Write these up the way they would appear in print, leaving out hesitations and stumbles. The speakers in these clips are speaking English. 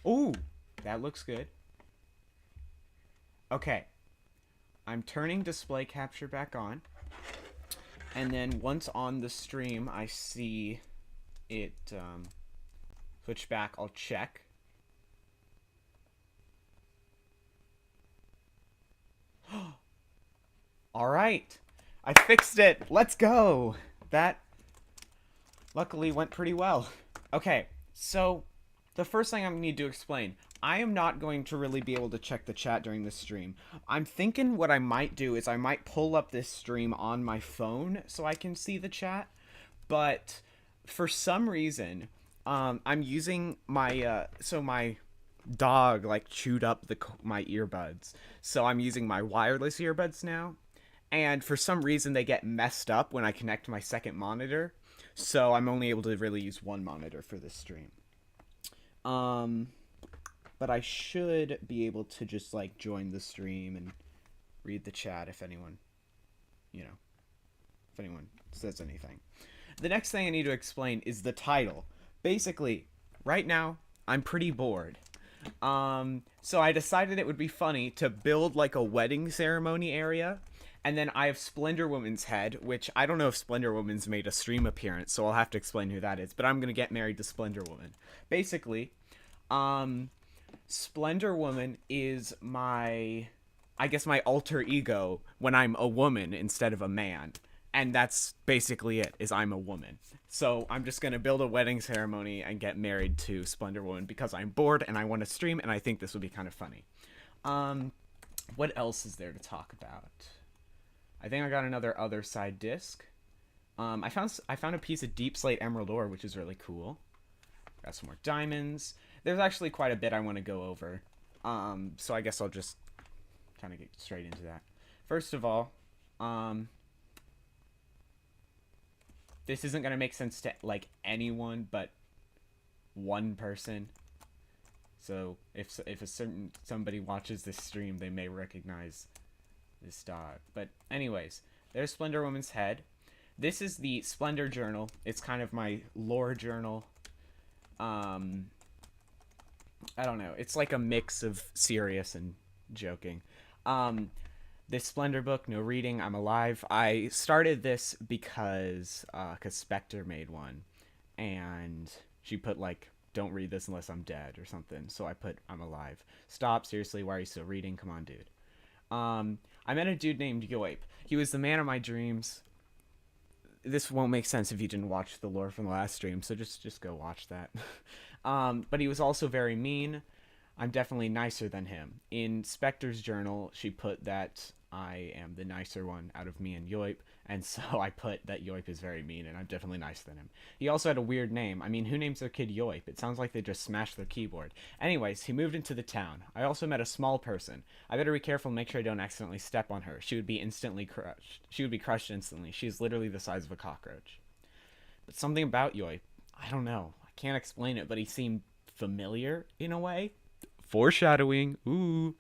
Ooh, that looks good. Okay, I'm turning display capture back on, and then once on the stream, I see it switch back. I'll check. All right, I fixed it. Let's go. That luckily went pretty well. Okay, so the first thing I need to explain, I am not going to really be able to check the chat during this stream. I'm thinking what I might do is I might pull up this stream on my phone so I can see the chat, but for some reason, I'm using my my dog like chewed up my earbuds, so I'm using my wireless earbuds now, and for some reason they get messed up when I connect my second monitor, so I'm only able to really use one monitor for this stream. Um, but I should be able to just like join the stream and read the chat if anyone, you know, if anyone says anything. The next thing I need to explain is the title. Basically, right now I'm pretty bored. So I decided it would be funny to build like a wedding ceremony area. And then I have Splendor Woman's head, which I don't know if Splendor Woman's made a stream appearance, so I'll have to explain who that is. But I'm gonna get married to Splendor Woman. Basically, Splendor Woman is I guess my alter ego when I'm a woman instead of a man. And that's basically it, is I'm a woman. So I'm just going to build a wedding ceremony and get married to Splendor Woman because I'm bored and I want to stream and I think this would be kind of funny. What else is there to talk about? I think I got another other side disc. I found a piece of deep slate emerald ore, which is really cool. Got some more diamonds. There's actually quite a bit I want to go over. So I guess I'll just kind of get straight into that. First of all, this isn't going to make sense to like anyone but one person. So if somebody watches this stream, they may recognize this dog. But anyways, there's Splendor Woman's head. This is the Splendor Journal. It's kind of my lore journal. I don't know. It's like a mix of serious and joking. This Splendor book, no reading, I'm alive. I started this because Spectre made one, and she put like, don't read this unless I'm dead or something. So I put, I'm alive. Stop, seriously, why are you still reading? Come on, dude. I met a dude named Yoip. He was the man of my dreams. This won't make sense if you didn't watch the lore from the last stream, so just go watch that. But he was also very mean. I'm definitely nicer than him. In Spectre's journal, she put that I am the nicer one out of me and Yoip, and so I put that Yoip is very mean, and I'm definitely nicer than him. He also had a weird name. I mean, who names their kid Yoip? It sounds like they just smashed their keyboard. Anyways, he moved into the town. I also met a small person. I better be careful and make sure I don't accidentally step on her. She would be instantly crushed. She would be crushed instantly. She is literally the size of a cockroach. But something about Yoip, I don't know. I can't explain it, but he seemed familiar in a way. Foreshadowing. Ooh.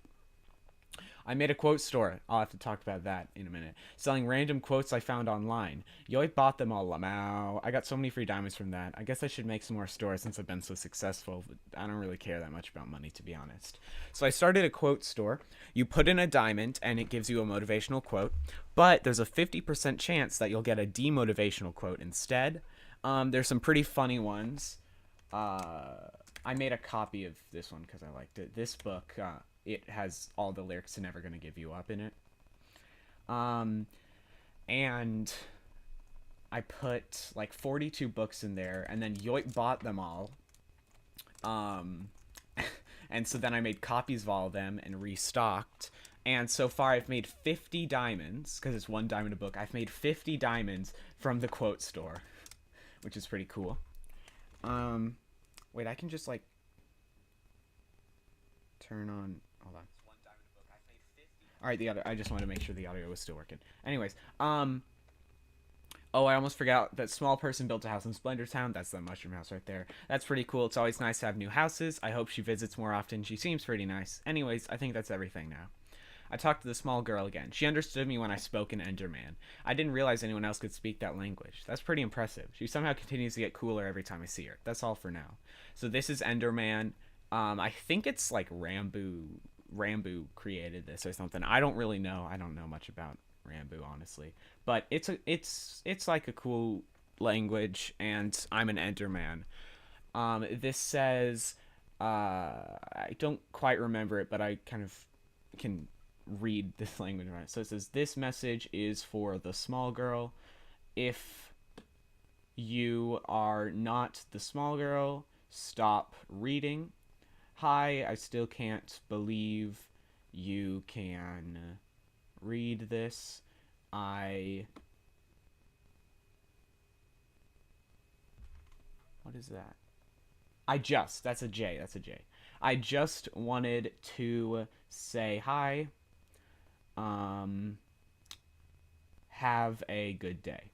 I made a quote store. I'll have to talk about that in a minute. Selling random quotes I found online. Yoip bought them all. Lamau. I got so many free diamonds from that. I guess I should make some more stores since I've been so successful. But I don't really care that much about money, to be honest. So I started a quote store. You put in a diamond and it gives you a motivational quote. But there's a 50% chance that you'll get a demotivational quote instead. There's some pretty funny ones. I made a copy of this one because I liked it. This book, it has all the lyrics to Never Gonna Give You Up in it. And I put like 42 books in there, and then Yoip bought them all. And so then I made copies of all of them and restocked. And so far I've made 50 diamonds, because it's one diamond a book. I've made 50 diamonds from the quote store, which is pretty cool. Wait, I can just like turn on. Hold on. All right, the other. I just wanted to make sure the audio was still working. Anyways, oh, I almost forgot that small person built a house in Splendor Town. That's the mushroom house right there. That's pretty cool. It's always nice to have new houses. I hope she visits more often. She seems pretty nice. Anyways, I think that's everything now. I talked to the small girl again. She understood me when I spoke in Enderman. I didn't realize anyone else could speak that language. That's pretty impressive. She somehow continues to get cooler every time I see her. That's all for now. So this is Enderman. I think it's like Rambo created this or something. I don't really know. I don't know much about Rambo, honestly. But it's like a cool language, and I'm an Enderman. This says, I don't quite remember it, but I kind of can read this language right. So it says, "This message is for the small girl. If you are not the small girl, stop reading. Hi, I still can't believe you can read this. I. What is that? That's a J. That's a J. I just wanted to say hi. Um, have a good day."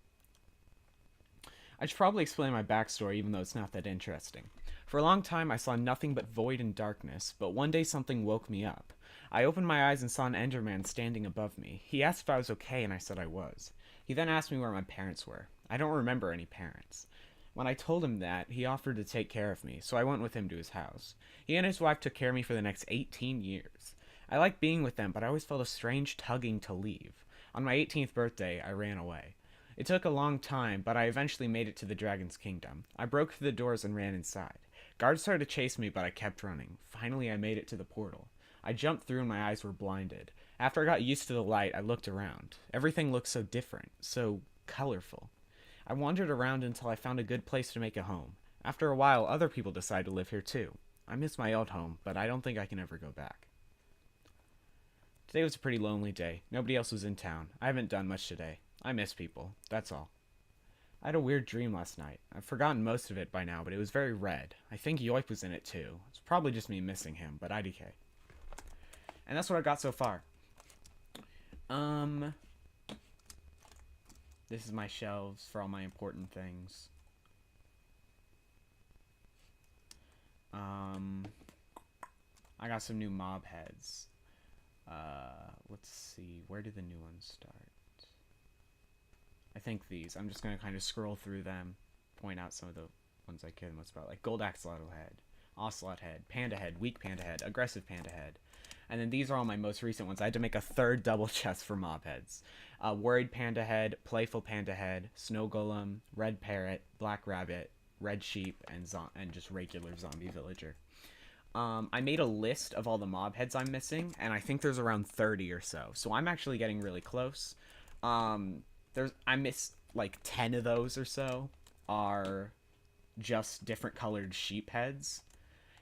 I should probably explain my backstory, even though it's not that interesting. For a long time, I saw nothing but void and darkness, but one day something woke me up. I opened my eyes and saw an Enderman standing above me. He asked if I was okay, and I said I was. He then asked me where my parents were. I don't remember any parents. When I told him that, he offered to take care of me, so I went with him to his house. He and his wife took care of me for the next 18 years. I liked being with them, but I always felt a strange tugging to leave. On my 18th birthday, I ran away. It took a long time, but I eventually made it to the Dragon's Kingdom. I broke through the doors and ran inside. Guards started to chase me, but I kept running. Finally, I made it to the portal. I jumped through and my eyes were blinded. After I got used to the light, I looked around. Everything looked so different, so colorful. I wandered around until I found a good place to make a home. After a while, other people decided to live here too. I miss my old home, but I don't think I can ever go back. Today was a pretty lonely day. Nobody else was in town. I haven't done much today. I miss people. That's all. I had a weird dream last night. I've forgotten most of it by now, but it was very red. I think Yoip was in it too. It's probably just me missing him, but IDK. And that's what I got so far. Um, this is my shelves for all my important things. I got some new mob heads. Let's see. Where do the new ones start? I think these. I'm just going to kind of scroll through them, point out some of the ones I care the most about, like Gold Axolotl Head, Ocelot Head, Panda Head, Weak Panda Head, Aggressive Panda Head. And then these are all my most recent ones. I had to make a third double chest for mob heads. Worried Panda Head, Playful Panda Head, Snow Golem, Red Parrot, Black Rabbit, Red Sheep, and just regular Zombie Villager. I made a list of all the mob heads I'm missing, and I think there's around 30 or so. So I'm actually getting really close. I missed like 10 of those or so are just different colored sheep heads.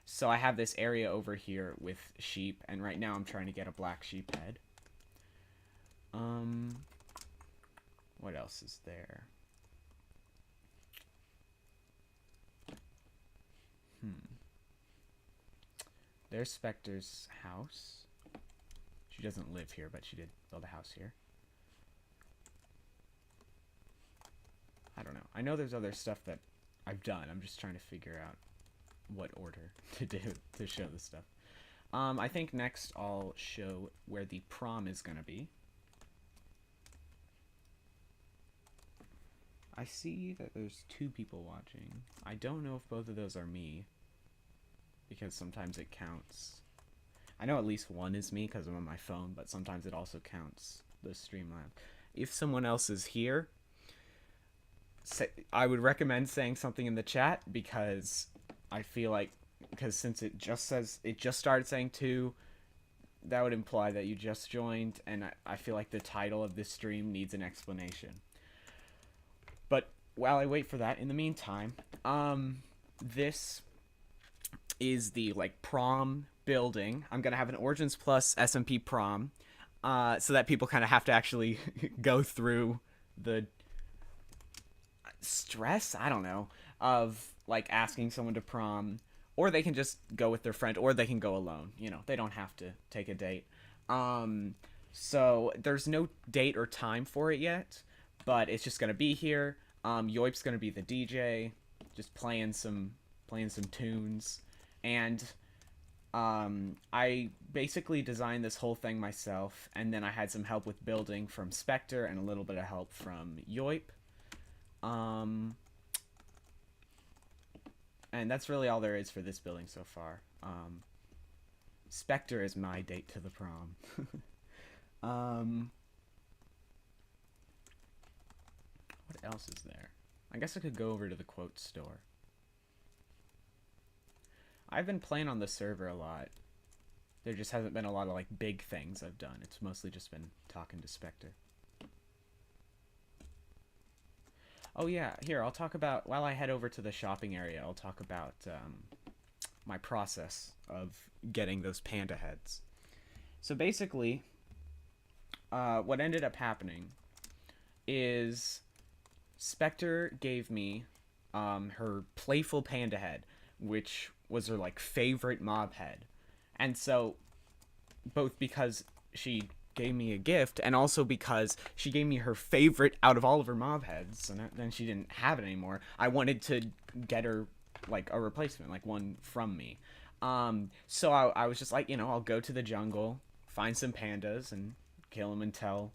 So I have this area over here with sheep, and right now I'm trying to get a black sheep head. What else is there? There's Spectre's house. She doesn't live here, but she did build a house here. I don't know. I know there's other stuff that I've done. I'm just trying to figure out what order to do to show this stuff. I think next I'll show where the prom is gonna be. I see that there's 2 people watching. I don't know if both of those are me, because sometimes it counts. I know at least one is me because I'm on my phone, but sometimes it also counts the Streamlab. If someone else is here, I would recommend saying something in the chat, because I feel like, because since it just started saying 2, that would imply that you just joined, and I feel like the title of this stream needs an explanation. But while I wait for that, in the meantime, this is the like prom building. I'm gonna have an Origins Plus SMP prom, so that people kind of have to actually go through the stress, I don't know, of like asking someone to prom, or they can just go with their friend, or they can go alone. You know, they don't have to take a date. So there's no date or time for it yet, but it's just gonna be here. Yoip's gonna be the DJ, just playing some tunes, and I basically designed this whole thing myself, and then I had some help with building from Spectre and a little bit of help from Yoip. And that's really all there is for this building so far. Spectre is my date to the prom. um, what else is there? I guess I could go over to the quote store. I've been playing on the server a lot. There just hasn't been a lot of like big things I've done. It's mostly just been talking to Spectre. Oh yeah, here, I'll talk about, while I head over to the shopping area, I'll talk about my process of getting those panda heads. So basically, what ended up happening is Spectre gave me her playful panda head, which was her like favorite mob head. And so, both because she gave me a gift and also because she gave me her favorite out of all of her mob heads, and then she didn't have it anymore, I wanted to get her like a replacement, like one from me. So I was just like, you know, I'll go to the jungle, find some pandas, and kill them until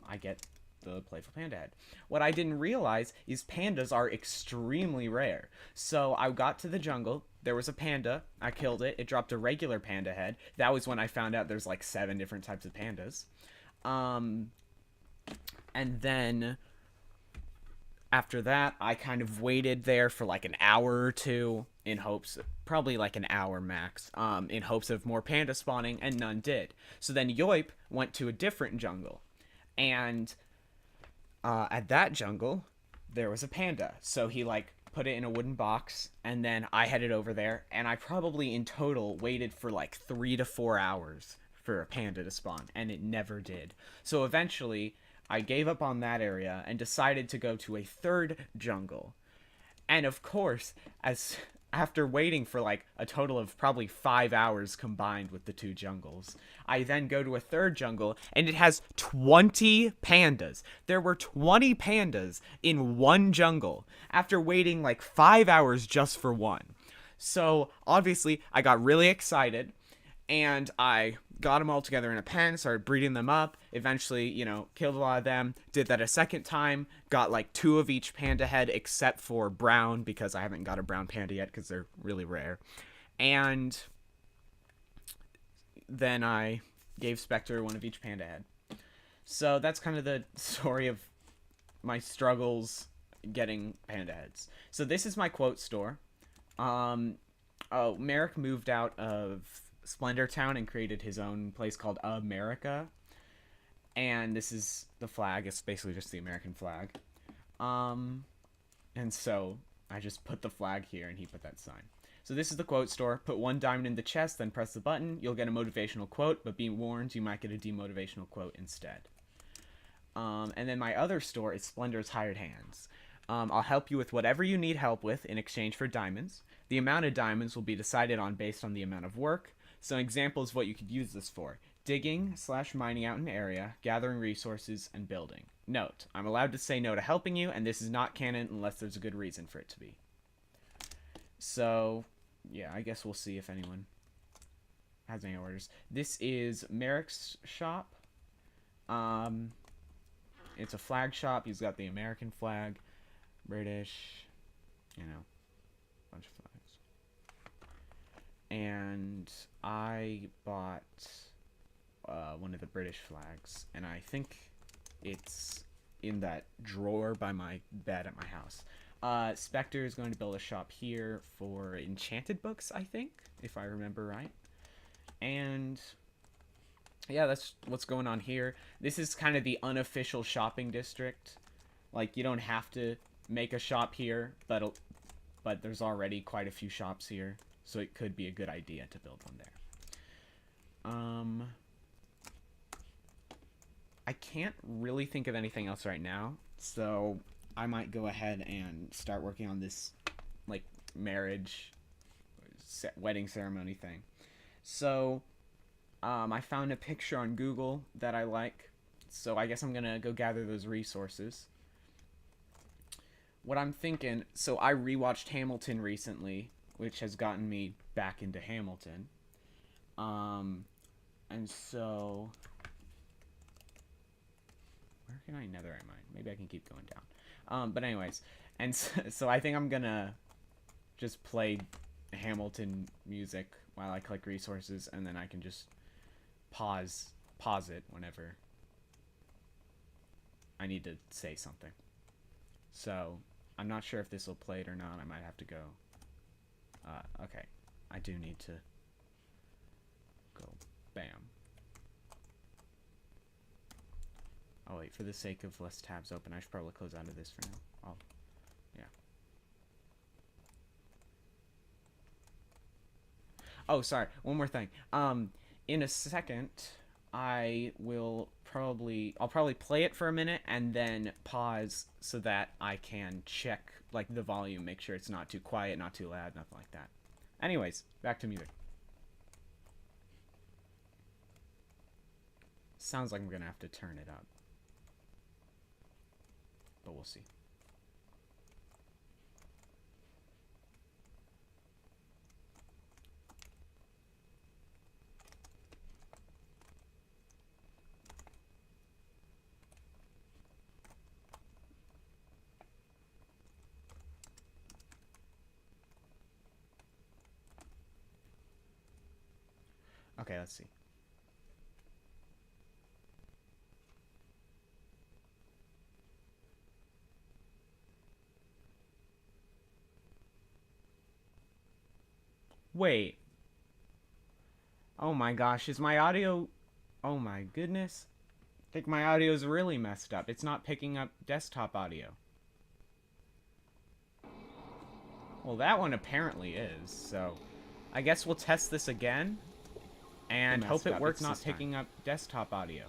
I get the playful panda head. What I didn't realize is pandas are extremely rare. So I got to the jungle, there was a panda, I killed it, it dropped a regular panda head. That was when I found out there's like 7 different types of pandas. And then after that, I kind of waited there for like an hour or two in hopes, probably like an hour max, in hopes of more panda spawning, and none did. So then Yoip went to a different jungle, and at that jungle, there was a panda. So he like put it in a wooden box, and then I headed over there, and I probably in total waited for like 3 to 4 hours for a panda to spawn, and it never did. So eventually, I gave up on that area and decided to go to a third jungle. And of course, as after waiting for like a total of probably 5 hours combined with the 2 jungles, I then go to a third jungle, and it has 20 pandas. There were 20 pandas in one jungle after waiting like 5 hours just for one. So obviously I got really excited, and I got them all together in a pen, started breeding them up, eventually, you know, killed a lot of them, did that a second time, got like 2 of each panda head except for brown, because I haven't got a brown panda yet because they're really rare. And then I gave Spectre 1 of each panda head. So that's kind of the story of my struggles getting panda heads. So this is my quote store. Merrick moved out of Splendor Town and created his own place called America, and this is the flag. It's basically just the American flag, and so I just put the flag here, and he put that sign. So this is the quote store. Put 1 diamond in the chest, then press the button. You'll get a motivational quote, but be warned, you might get a demotivational quote instead. And then my other store is Splendor's Hired Hands. I'll help you with whatever you need help with in exchange for diamonds. The amount of diamonds will be decided on based on the amount of work. So an example is what you could use this for: digging / mining out an area, gathering resources, and building. Note, I'm allowed to say no to helping you, and this is not canon unless there's a good reason for it to be. So, yeah, I guess we'll see if anyone has any orders. This is Merrick's shop. It's a flag shop. He's got the American flag, British, you know, bunch of flags. And I bought one of the British flags, and I think it's in that drawer by my bed at my house. Spectre is going to build a shop here for enchanted books, I think, if I remember right. And yeah, that's what's going on here. This is kind of the unofficial shopping district. Like, you don't have to make a shop here, but there's already quite a few shops here, so it could be a good idea to build one there. I can't really think of anything else right now, so I might go ahead and start working on this, like, marriage, wedding ceremony thing. So, I found a picture on Google that I like, so I guess I'm gonna go gather those resources. What I'm thinking, so I rewatched Hamilton recently, which has gotten me back into Hamilton. And so, where can I netherite mine? Maybe I can keep going down. But anyways, and so I think I'm gonna just play Hamilton music while I collect resources, and then I can just pause it whenever I need to say something. So I'm not sure if this will play it or not. I might have to go. Okay, I do need to go. Bam. Oh wait, for the sake of less tabs open, I should probably close out of this for now. Oh, yeah. Oh, sorry. One more thing. In a second, I'll probably play it for a minute and then pause so that I can check like the volume, make sure it's not too quiet, not too loud, nothing like that. Anyways, back to music. Sounds like I'm gonna have to turn it up, but we'll see. Okay, let's see. Wait. Oh my gosh, is my audio... Oh my goodness. I think my audio is really messed up. It's not picking up desktop audio. Well, that one apparently is, so... I guess we'll test this again. And hope it works not picking up desktop audio.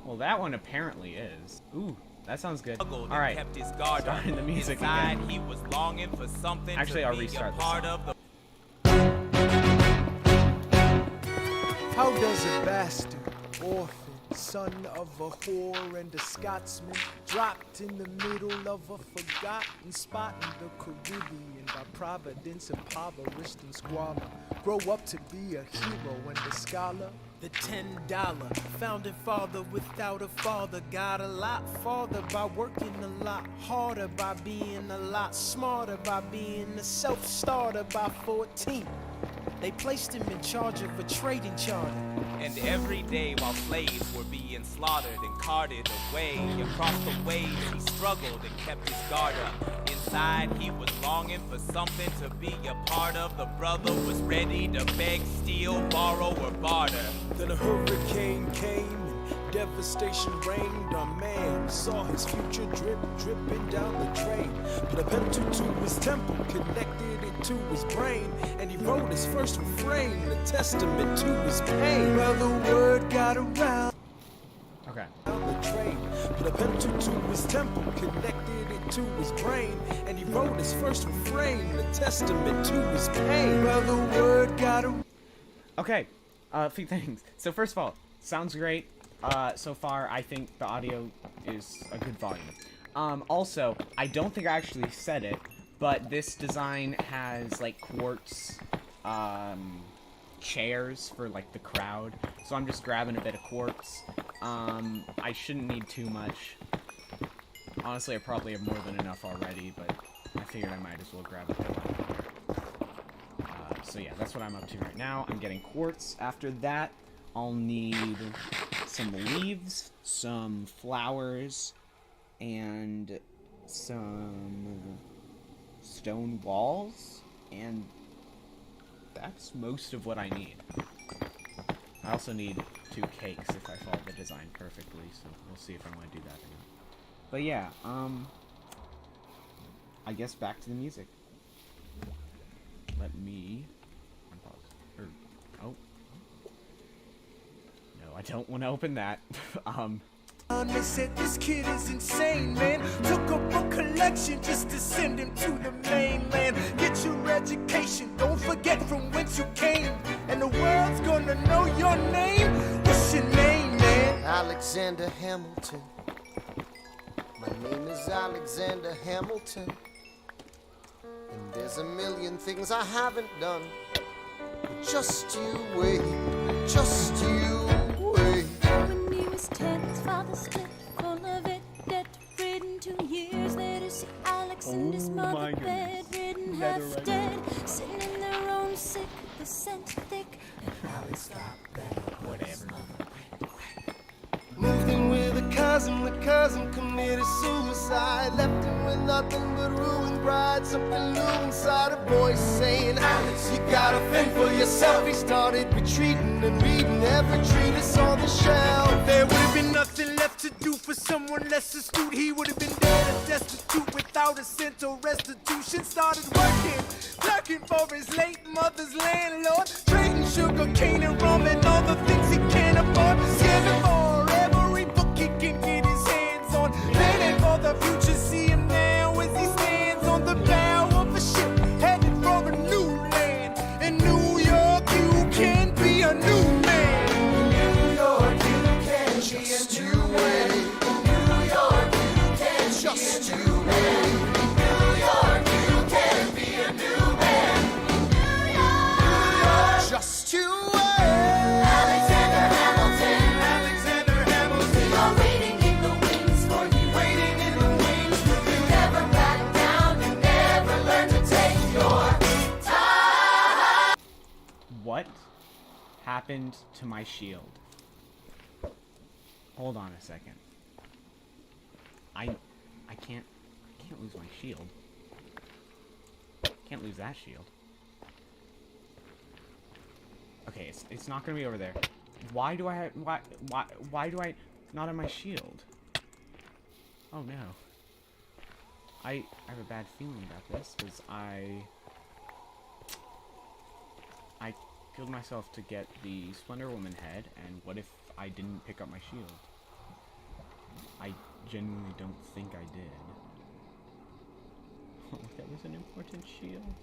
Well, that one apparently is. Ooh, that sounds good. Alright, starting the music again. He was longing for something. Actually, I'll restart the song. How does a bastard, orphan, son of a whore and a Scotsman, dropped in the middle of a forgotten spot in the Caribbean, by providence impoverished and squalor, grow up to be a hero and a scholar? The $10 founding father without a father got a lot farther by working a lot harder, by being a lot smarter, by being a self-starter. By 14 they placed him in charge of a trading charter. And every day while slaves were being slaughtered and carted away across the waves, he struggled and kept his guard up. Inside he was longing for something to be a part of. The brother was ready to beg, steal, borrow, or barter. Then a hurricane came and devastation reigned. Our man saw his future dripping down the drain. Put a pencil to his temple, connected it to his brain, and he wrote his first refrain, a testament to his pain. Well, the word got around. Okay. The train. Put a pencil to his temple, connected it to his brain, and he wrote his first refrain, a testament to his pain. Well, the word got around. Okay, a few things. So first of all, sounds great. So far, I think the audio is a good volume. Also, I don't think I actually said it, but this design has, like, quartz, chairs for, like, the crowd. So I'm just grabbing a bit of quartz. I shouldn't need too much. Honestly, I probably have more than enough already, but I figured I might as well grab a bit. So yeah, that's what I'm up to right now. I'm getting quartz. After that, I'll need some leaves, some flowers, and some stone walls, and that's most of what I need. I also need 2 cakes if I follow the design perfectly, so we'll see if I want to do that or not. But yeah, I guess back to the music. Let me unpause. Oh. No, I don't want to open that. They said this kid is insane, man. Took up a collection just to send him to the mainland. Get your education, don't forget from whence you came, and the world's gonna know your name. What's your name, man? Alexander Hamilton. My name is Alexander Hamilton, and there's a million things I haven't done. But just you wait, just you wait. When he was 10, his father split, full of it, debt ridden. 2 years later, see Alex in his Oh mother my goodness. bedridden, Nether half right dead, now. sitting in their own sick, the scent thick. Whatever. Moved in with the cousin committed suicide. Left him with nothing but ruined pride. Something new inside a voice saying, Alex, you gotta fend for yourself. He started retreating and reading every treatise on the shelf. There would have been nothing left to do for someone less astute. He would have been dead and destitute without a cent or restitution. Started working for his late mother's landlord, trading sugar cane and rum and all the things he can't afford. Scamming for every book he can get his hands on. Planning for the future, see him now as he stands on the bow of a ship, headed for a new land. In New York, you can be a new man. New York, you can just you wait. New York, you can just you wait. New York, you can be a new man. New York, just you wait. Alexander Hamilton, we are waiting in the wings for you. Waiting in the wings, you never back down, you never learn to take your time. What happened to my shield? Hold on a second. I can't lose my shield. Can't lose that shield. Okay, it's not gonna be over there. Why do I have why do I not have my shield? Oh no. I have a bad feeling about this because I killed myself to get the Slender Woman head, and what if I didn't pick up my shield? I genuinely don't think I did. Oh, that was an important shield.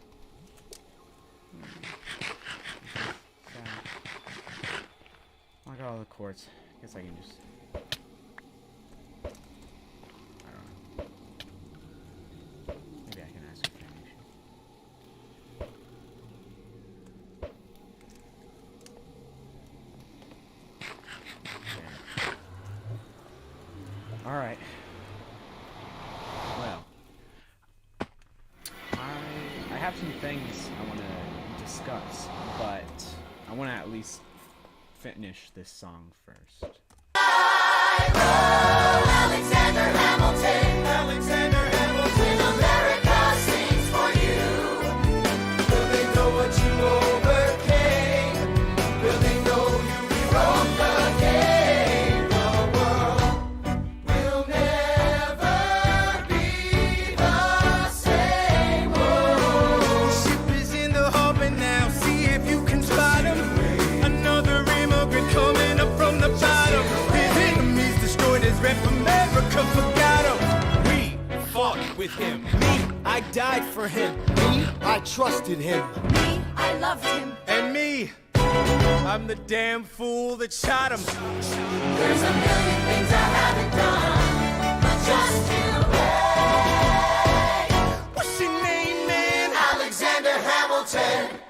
Sad. Oh, I got all the quartz. Guess I can just... I don't know. Maybe I can ask for donation. Alright. Well. I have some things I want to discuss, but I want to at least finish this song first. Alexander Hamilton, America sings for you. Will they know what you overcame? Will they know you rewrote the game? The world will never be the same. The ship is in the harbor now, see if you can spot him. Another immigrant coming up from the bottom. His enemies destroyed his rep, America forgot him. We fought with him. Me, I died for him. Me, I trusted him. Me, I loved him. And me, I'm the damn fool that shot him. There's a million things I haven't done, but just you wait. What's your name, man? Alexander Hamilton.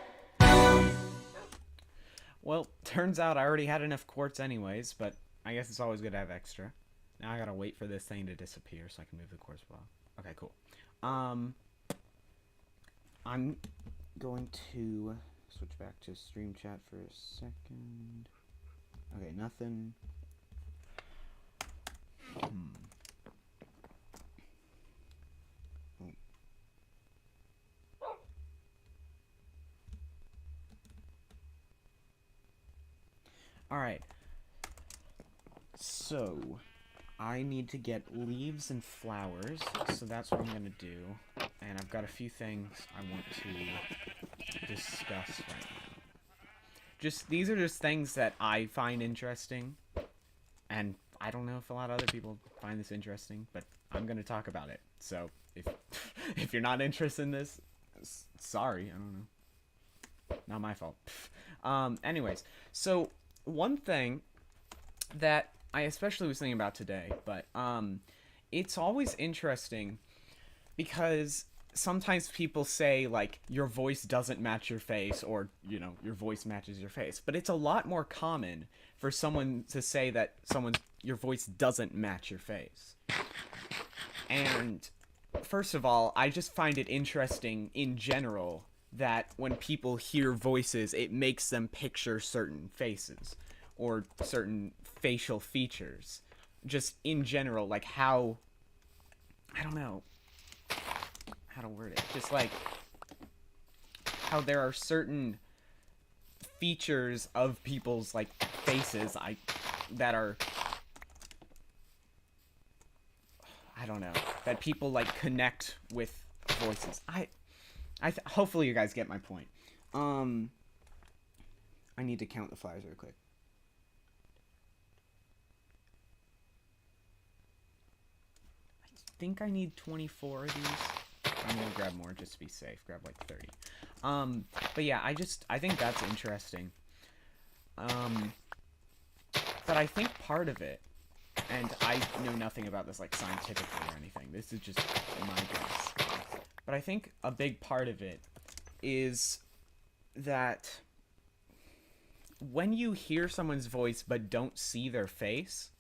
Well, turns out I already had enough quartz anyways, but I guess it's always good to have extra. Now I gotta wait for this thing to disappear so I can move the quartz block. Okay, cool. I'm going to switch back to stream chat for a second. Okay, nothing. Oh. Alright. So, I need to get leaves and flowers, so that's what I'm gonna do. And I've got a few things I want to discuss right now. These are just things that I find interesting, and I don't know if a lot of other people find this interesting, but I'm gonna talk about it. So, if you're not interested in this, sorry, I don't know. Not my fault. Anyways, so one thing that I especially was thinking about today, but it's always interesting because sometimes people say, like, your voice doesn't match your face, or, you know, your voice matches your face. But it's a lot more common for someone to say that your voice doesn't match your face. And first of all, I just find it interesting in general that when people hear voices, it makes them picture certain faces or certain facial features. Just in general, like how, I don't know how to word it. Just like how there are certain features of people's like faces that are, I don't know, that people like connect with voices. Hopefully you guys get my point. I need to count the flowers real quick. I think I need 24 of these. I'm gonna grab more just to be safe. Grab like 30. But yeah, I think that's interesting. But I think part of it, and I know nothing about this like scientifically or anything, this is just my guess, but I think a big part of it is that when you hear someone's voice but don't see their face,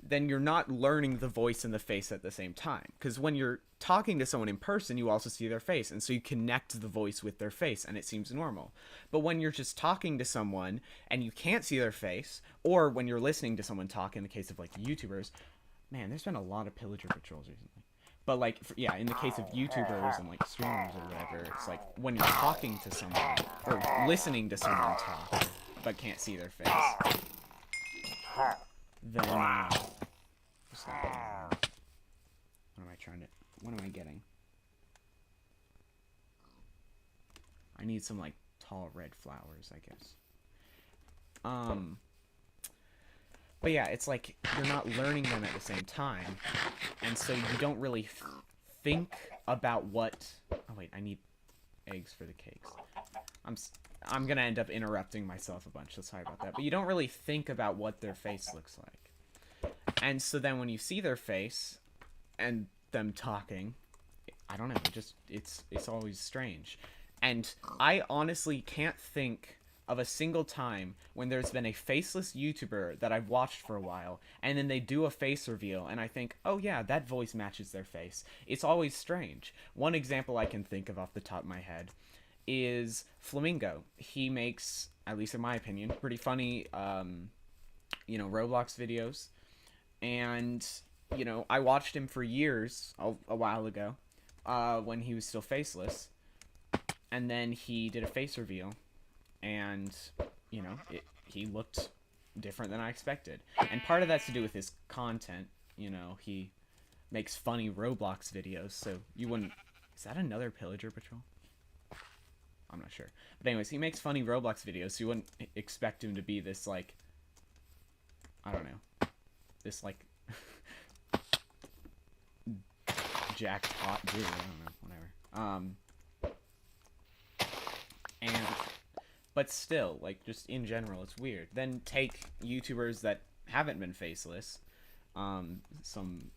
then you're not learning the voice and the face at the same time. Because when you're talking to someone in person, you also see their face, and so you connect the voice with their face, and it seems normal. But when you're just talking to someone and you can't see their face, or when you're listening to someone talk, in the case of like YouTubers, man, there's been a lot of pillager patrols recently. But like, yeah, in the case of YouTubers and like streamers or whatever, it's like when you're talking to someone or listening to someone talk but can't see their face, then what am I getting? I need some like tall red flowers, I guess. But yeah, it's like you're not learning them at the same time, and so you don't really think about what. Oh wait, I need eggs for the cakes. I'm gonna end up interrupting myself a bunch, so sorry about that. But you don't really think about what their face looks like, and so then when you see their face and them talking, I don't know, it's always strange. And I honestly can't think of a single time when there's been a faceless YouTuber that I've watched for a while, and then they do a face reveal, and I think, oh yeah, that voice matches their face. It's always strange. One example I can think of off the top of my head is Flamingo. He makes, at least in my opinion, pretty funny, Roblox videos. And, I watched him for years, a while ago, when he was still faceless. And then he did a face reveal, and, he looked different than I expected. And part of that's to do with his content. He makes funny Roblox videos, so you wouldn't... Is that another pillager patrol? I'm not sure. But anyways, he makes funny Roblox videos, so you wouldn't expect him to be this, like... I don't know. This, like... jacked hot dude. I don't know. Whatever. But still, like, just in general, it's weird. Then take YouTubers that haven't been faceless. Some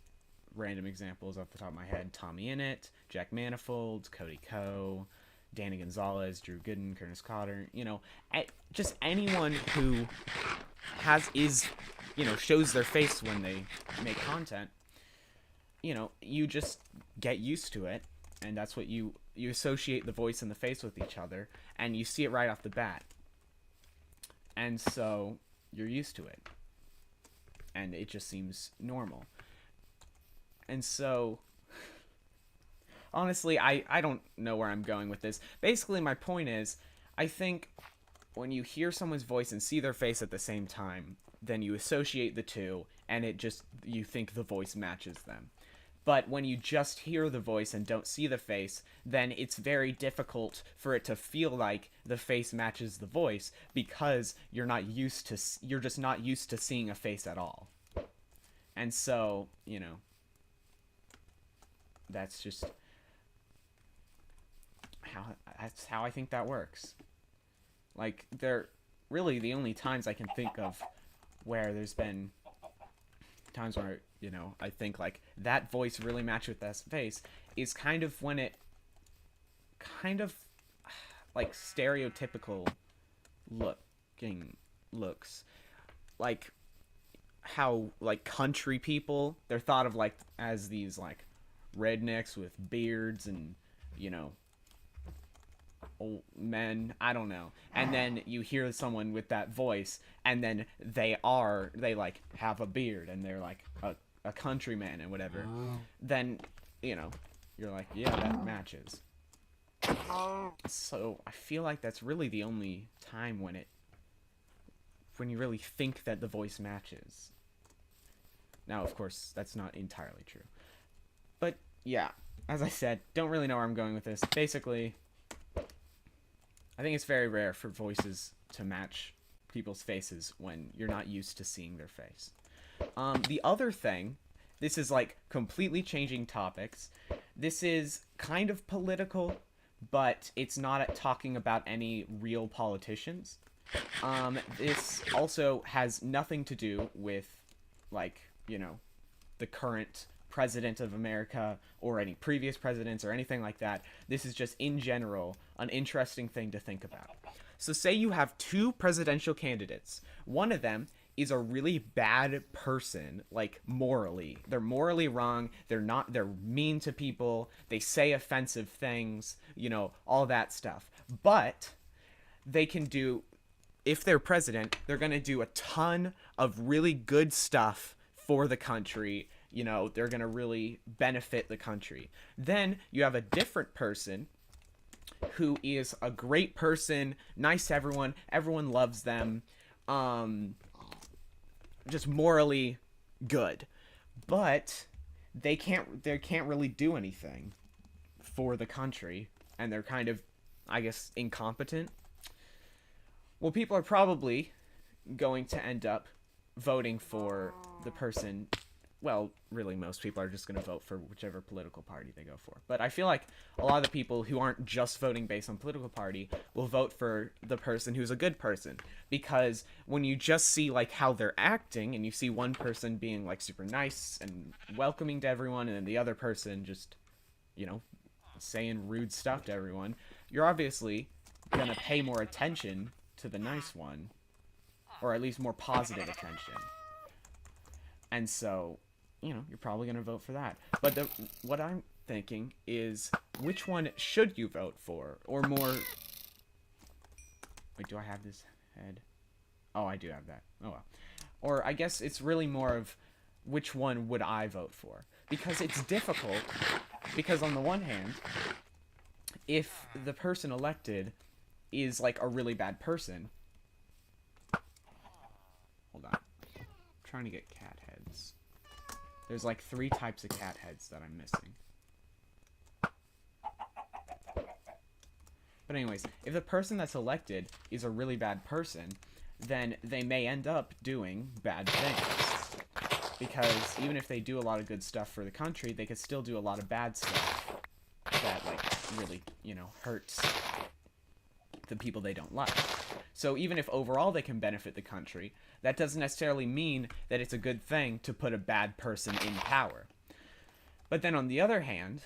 random examples off the top of my head: Tommy Innit, Jack Manifold, Cody Ko, Danny Gonzalez, Drew Gooden, Curtis Cotter. Just anyone who shows their face when they make content. You just get used to it, and that's what you associate the voice and the face with each other, and you see it right off the bat. And so you're used to it. And it just seems normal. And so, honestly, I don't know where I'm going with this. Basically, my point is, I think when you hear someone's voice and see their face at the same time, then you associate the two, and you think the voice matches them. But when you just hear the voice and don't see the face, then it's very difficult for it to feel like the face matches the voice, because you're just not used to seeing a face at all. And so, that's just how I think that works. Like, they're really the only times I can think of where there's been times where, I think, like, that voice really matched with that face is kind of when it like stereotypical looks. Like, how, like, country people, they're thought of, like, as these, like, rednecks with beards and, you know, old men, I don't know. And then you hear someone with that voice, and then they like have a beard and they're like a countryman and whatever. Then, you know, you're like, yeah, that matches. So I feel like that's really the only time when you really think that the voice matches. Now, of course, that's not entirely true. But yeah, as I said, don't really know where I'm going with this. Basically, I think it's very rare for voices to match people's faces when you're not used to seeing their face. The other thing, this is like completely changing topics. This is kind of political, but it's not talking about any real politicians. This also has nothing to do with, like, you know, the current president of America or any previous presidents or anything like that. This is just, in general, an interesting thing to think about. So say you have two presidential candidates. One of them is a really bad person, like, morally. They're morally wrong. They're mean to people. They say offensive things, you know, all that stuff. But they can do, if they're president, they're going to do a ton of really good stuff for the country. You know, they're going to really benefit the country. Then you have a different person who is a great person, nice to everyone, everyone loves them, just morally good. But they can't really do anything for the country, and they're kind of, I guess, incompetent. Well, people are probably going to end up voting for the person. Well, really, most people are just going to vote for whichever political party they go for. But I feel like a lot of the people who aren't just voting based on political party will vote for the person who's a good person. Because when you just see, like, how they're acting, and you see one person being, like, super nice and welcoming to everyone, and then the other person just, you know, saying rude stuff to everyone, you're obviously going to pay more attention to the nice one. Or at least more positive attention. And so, you know, you're probably going to vote for that. But what I'm thinking is, which one should you vote for? Or more... Wait, do I have this head? Oh, I do have that. Oh, well. Or I guess it's really more of, which one would I vote for? Because it's difficult. Because on the one hand, if the person elected is, like, a really bad person... Hold on. I'm trying to get cat heads. There's like 3 types of cat heads that I'm missing. But anyways, if the person that's elected is a really bad person, then they may end up doing bad things. Because even if they do a lot of good stuff for the country, they could still do a lot of bad stuff that, like, really, you know, hurts the people they don't like. So even if overall they can benefit the country, that doesn't necessarily mean that it's a good thing to put a bad person in power. But then on the other hand,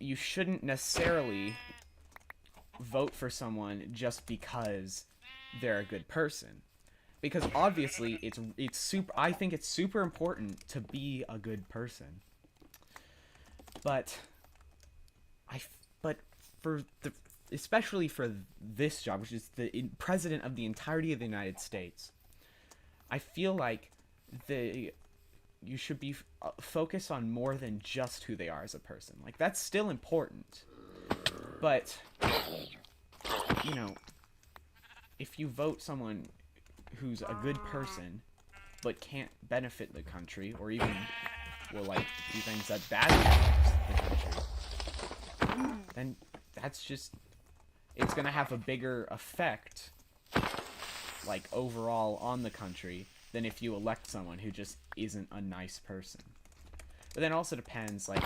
you shouldn't necessarily vote for someone just because they're a good person. Because obviously I think it's super important to be a good person. But especially for this job, which is the president of the entirety of the United States, I feel like you should be focused on more than just who they are as a person. Like, that's still important. But, you know, if you vote someone who's a good person, but can't benefit the country, or even will, like, do things that badly benefit the country, then that's just... It's gonna have a bigger effect, like, overall on the country than if you elect someone who just isn't a nice person. But then it also depends, like,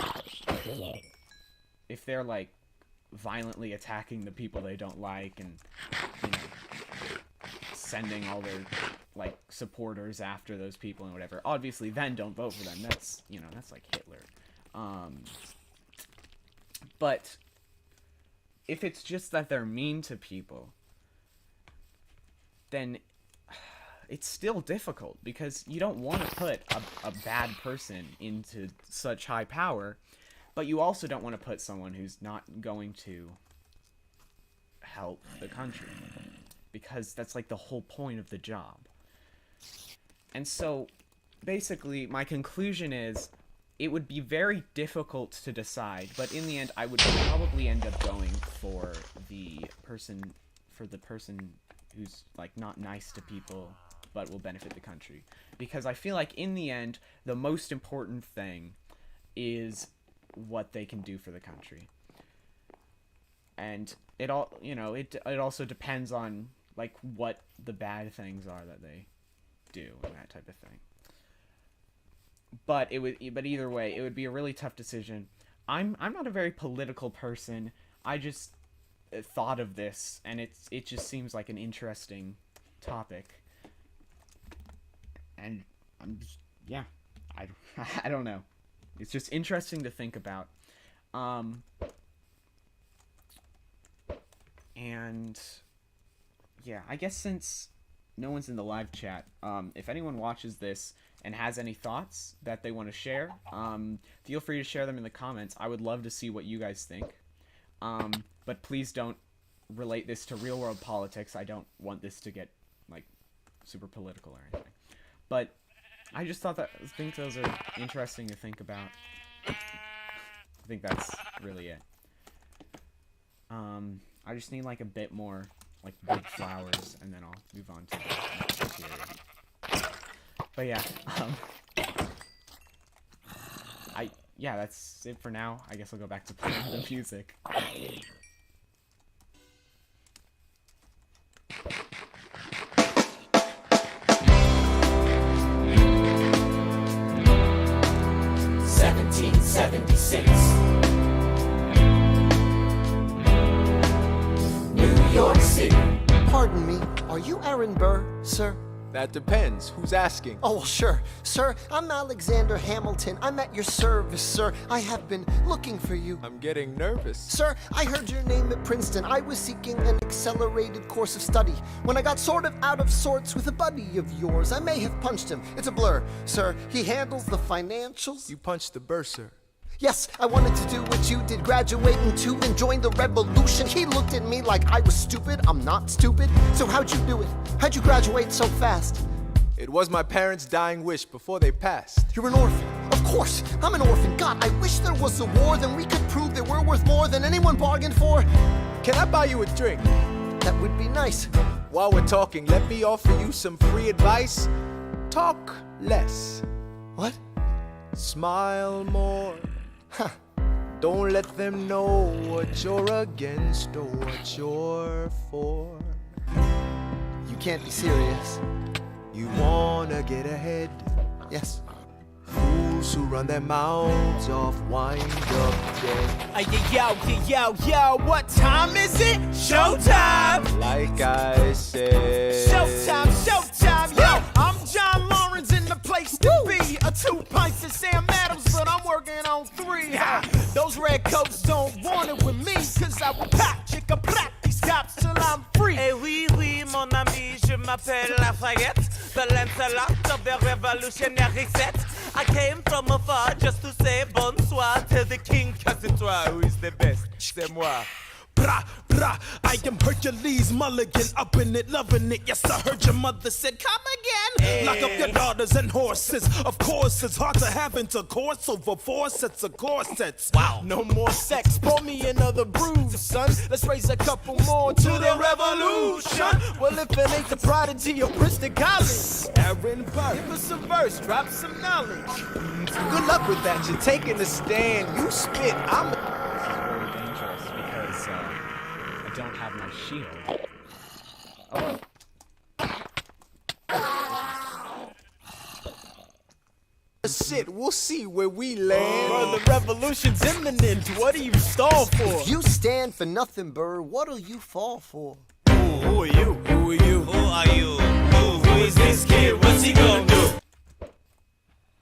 if they're, like, violently attacking the people they don't like and, you know, sending all their, like, supporters after those people and whatever, obviously then don't vote for them. That's, you know, that's like Hitler. But if it's just that they're mean to people, then it's still difficult, because you don't want to put a bad person into such high power, But you also don't want to put someone who's not going to help the country, because that's like the whole point of the job. And so basically my conclusion is it would be very difficult to decide, but in the end I would probably end up going for the person who's like not nice to people but will benefit the country, because I feel like in the end the most important thing is what they can do for the country. And it all, you know, it also depends on like what the bad things are that they do and that type of thing. But either way, it would be a really tough decision. I'm not a very political person. I just thought of this, and it just seems like an interesting topic. And yeah, I don't know. It's just interesting to think about. And yeah, I guess since no one's in the live chat, if anyone watches this and has any thoughts that they want to share, feel free to share them in the comments. I would love to see what you guys think. But please don't relate this to real world politics. I don't want this to get like super political or anything. But I just think those are interesting to think about. I think that's really it. I just need like a bit more like big flowers, and then I'll move on to the next material. But yeah, that's it for now. I guess I'll go back to playing the music. New York City. Pardon me, are you Aaron Burr, sir? That depends. Who's asking? Oh, well, sure. Sir, I'm Alexander Hamilton. I'm at your service, sir. I have been looking for you. I'm getting nervous. Sir, I heard your name at Princeton. I was seeking an accelerated course of study. When I got sort of out of sorts with a buddy of yours, I may have punched him. It's a blur. Sir, he handles the financials. You punched the bursar. Yes, I wanted to do what you did, graduate into and join the revolution. He looked at me like I was stupid. I'm not stupid. So how'd you do it? How'd you graduate so fast? It was my parents' dying wish before they passed. You're an orphan. Of course, I'm an orphan. God, I wish there was a war, then we could prove that we're worth more than anyone bargained for. Can I buy you a drink? That would be nice. While we're talking, let me offer you some free advice. Talk less. What? Smile more. Huh. Don't let them know what you're against or what you're for. You can't be serious. You wanna get ahead. Yes. Fools who run their mouths off wind up dead. Yo, what time is it? Showtime! Like I said. Showtime, yo! I'm John Lawrence in the place to be. 2 pints of Sam Adams, but I'm working on 3. Those red coats don't want it with me, cause I will pop, chicka pop these cops till I'm free. Eh oui, mon ami, je m'appelle Lafayette, the Lancelot of the revolutionary set. I came from afar just to say bonsoir to the king, cause it's toi who is the best, c'est moi. Brah, brah, I am Hercules Mulligan, up in it, loving it. Yes, I heard your mother said, come again. Lock up your daughters and horses. Of course, it's hard to have intercourse over 4 sets of corsets. Wow. No more sex, pour me another brew, son. Let's raise a couple more to the revolution. Well, if it ain't the prodigy of Princeton College, Aaron Burr, give us a verse, drop some knowledge. Good luck with that. You're taking a stand. You spit. I'm. Very dangerous because I don't have my shield. Oh. Shit, we'll see where we land. Bro, the revolution's imminent. What do you stall for? If you stand for nothing, Burr, what'll you fall for? Who are you? Who are you? Who are you? Who is this kid? What's he gonna do?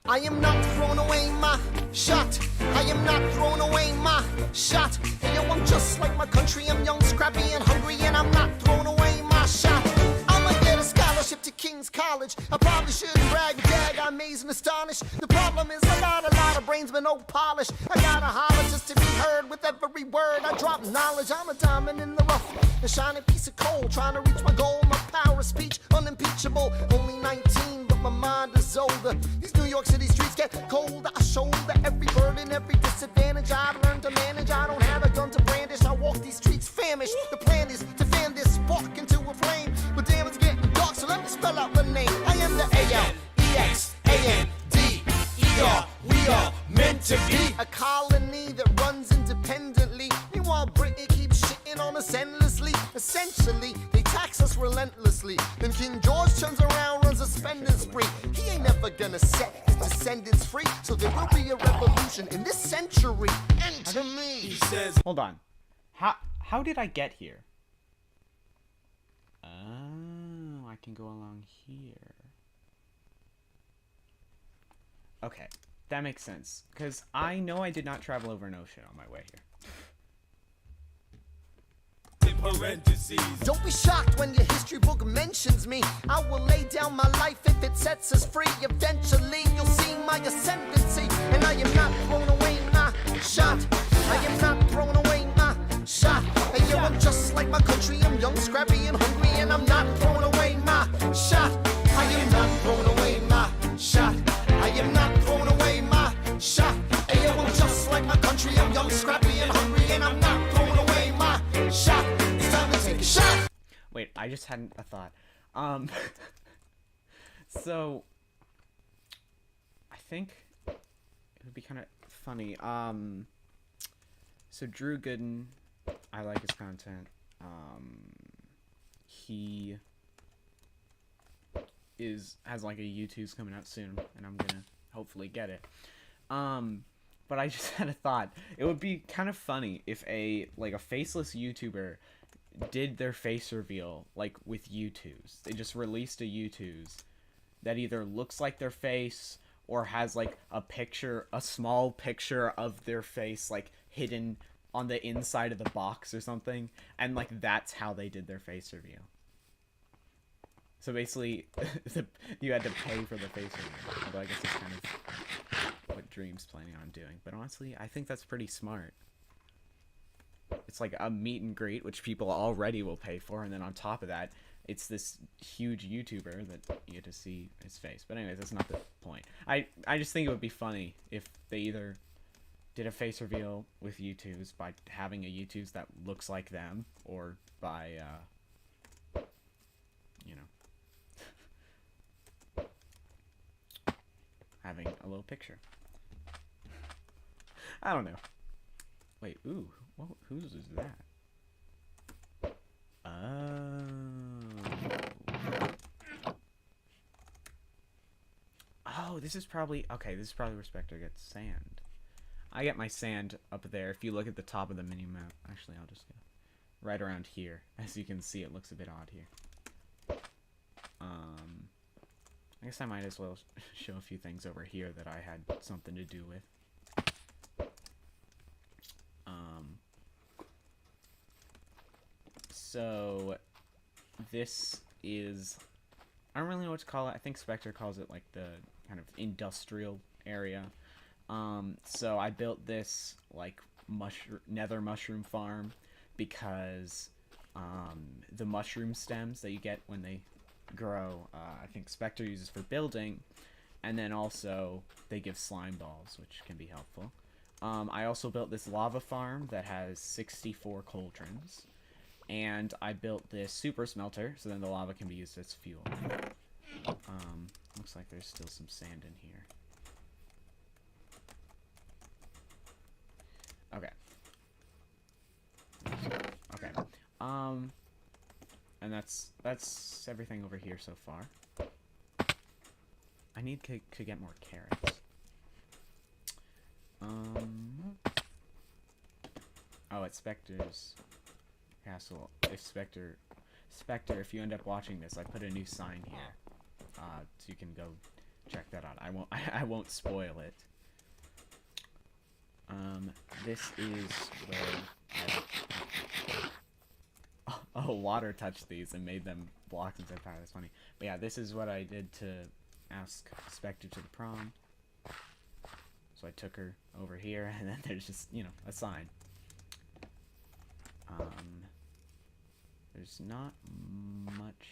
I am not throwing away my shot. I am not throwing away my shot. And yo, I'm just like my country. I'm young, scrappy, and hungry, and I'm not throwing away my shot. I'ma get a scholarship to King's College. I probably shouldn't brag, I'm amazing astonished. The problem is I got a lot of brains but no polish. I gotta holler just to be heard with every word. I drop knowledge, I'm a diamond in the rough, a shining piece of coal, trying to reach my goal. My power of speech, unimpeachable. Only 19, but my mind is older. These New York City streets get colder. I shoulder every burden, every disadvantage. I've learned to manage. I don't have a gun to brandish. I walk these streets famished. The plan is to fan this spark into a flame. But damn, it's getting dark, so let me spell out the name. I am the A-L-E-X-A-N-D-E-R. We are meant to be a colony that runs independently. Meanwhile, Britain keeps shitting on us endlessly. Essentially, they tax us relentlessly. Then King George turns around, runs a spending spree. He ain't never gonna set his descendants free. So there will be a revolution in this century. And to me, he says, Hold on. How did I get here? Oh, I can go along here. Okay, that makes sense. Because I know I did not travel over an ocean on my way here. don't be shocked when your history book mentions me. I will lay down my life if it sets us free. Eventually, you'll see my ascendancy. And I am not thrown away, my shot. I am not thrown away, my shot. And yo, I'm just like my country. I'm young, scrappy, and hungry. And I'm not thrown away, my shot. I am not thrown away, my shot. I am not thrown away, my shot. And yo, I'm just like my country. I'm young, scrappy, and hungry. And I'm not thrown away, my shot. It's time to take a shot. Wait, I just had a thought. So I think it would be kind of funny. So Drew Gooden, I like his content. He has like a YouTube's coming out soon, and I'm gonna hopefully get it. But I just had a thought. It would be kind of funny if a faceless YouTuber did their face reveal like with U2s. They just released a U2s that either looks like their face or has like a small picture of their face like hidden on the inside of the box or something, and like that's how they did their face reveal. So basically, you had to pay for the face reveal. Although I guess it's kind of what Dream's planning on doing. But honestly, I think that's pretty smart. It's like a meet and greet, which people already will pay for, and then on top of that, it's this huge YouTuber that you get to see his face. But anyways, that's not the point. I just think it would be funny if they either did a face reveal with U2s by having a U2s that looks like them, or by, you know, having a little picture. I don't know. Wait, ooh, whose is that? Oh, this is probably, okay, this is probably where Spectre gets sand. I get my sand up there. If you look at the top of the mini-map, actually, I'll just go right around here. As you can see, it looks a bit odd here. I guess I might as well show a few things over here that I had something to do with. So this is, I don't really know what to call it. I think Spectre calls it like the kind of industrial area. So I built this like nether mushroom farm because the mushroom stems that you get when they grow, I think Spectre uses for building, and then also they give slime balls, which can be helpful. I also built this lava farm that has 64 cauldrons. And I built this super smelter, so then the lava can be used as fuel. Looks like there's still some sand in here. Okay. Okay. And that's everything over here so far. I need to get more carrots. Oh, it's Spectre's castle. If Spectre, if you end up watching this, I put a new sign here, so you can go check that out. I won't spoil it. This is where water touched these and made them blocks instead of power. That's funny. But yeah, this is what I did to ask Spectre to the prom. So I took her over here, and then there's just, you know, a sign. There's not much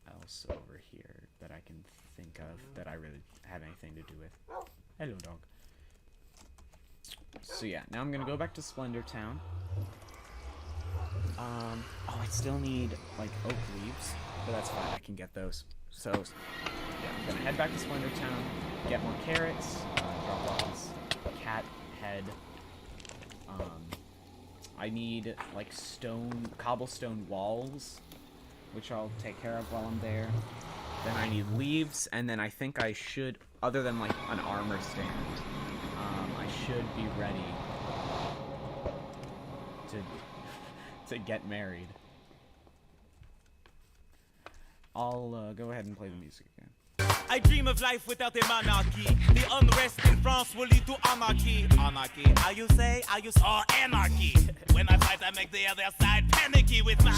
else over here that I can think of that I really have anything to do with. Hello, dog. So yeah, now I'm gonna go back to Splendor Town. Oh, I still need, like, oak leaves, but that's fine, I can get those. So, yeah, I'm gonna head back to Splendor Town, get more carrots, drop off this cat head. I need, like, cobblestone walls, which I'll take care of while I'm there. Then I need leaves, and then I think I should, other than, like, an armor stand, I should be ready to get married. I'll go ahead and play the music again. I dream of life without a monarchy. The unrest in France will lead to anarchy. Anarchy, how you say? Or anarchy. When I fight, I make the other side panicky with my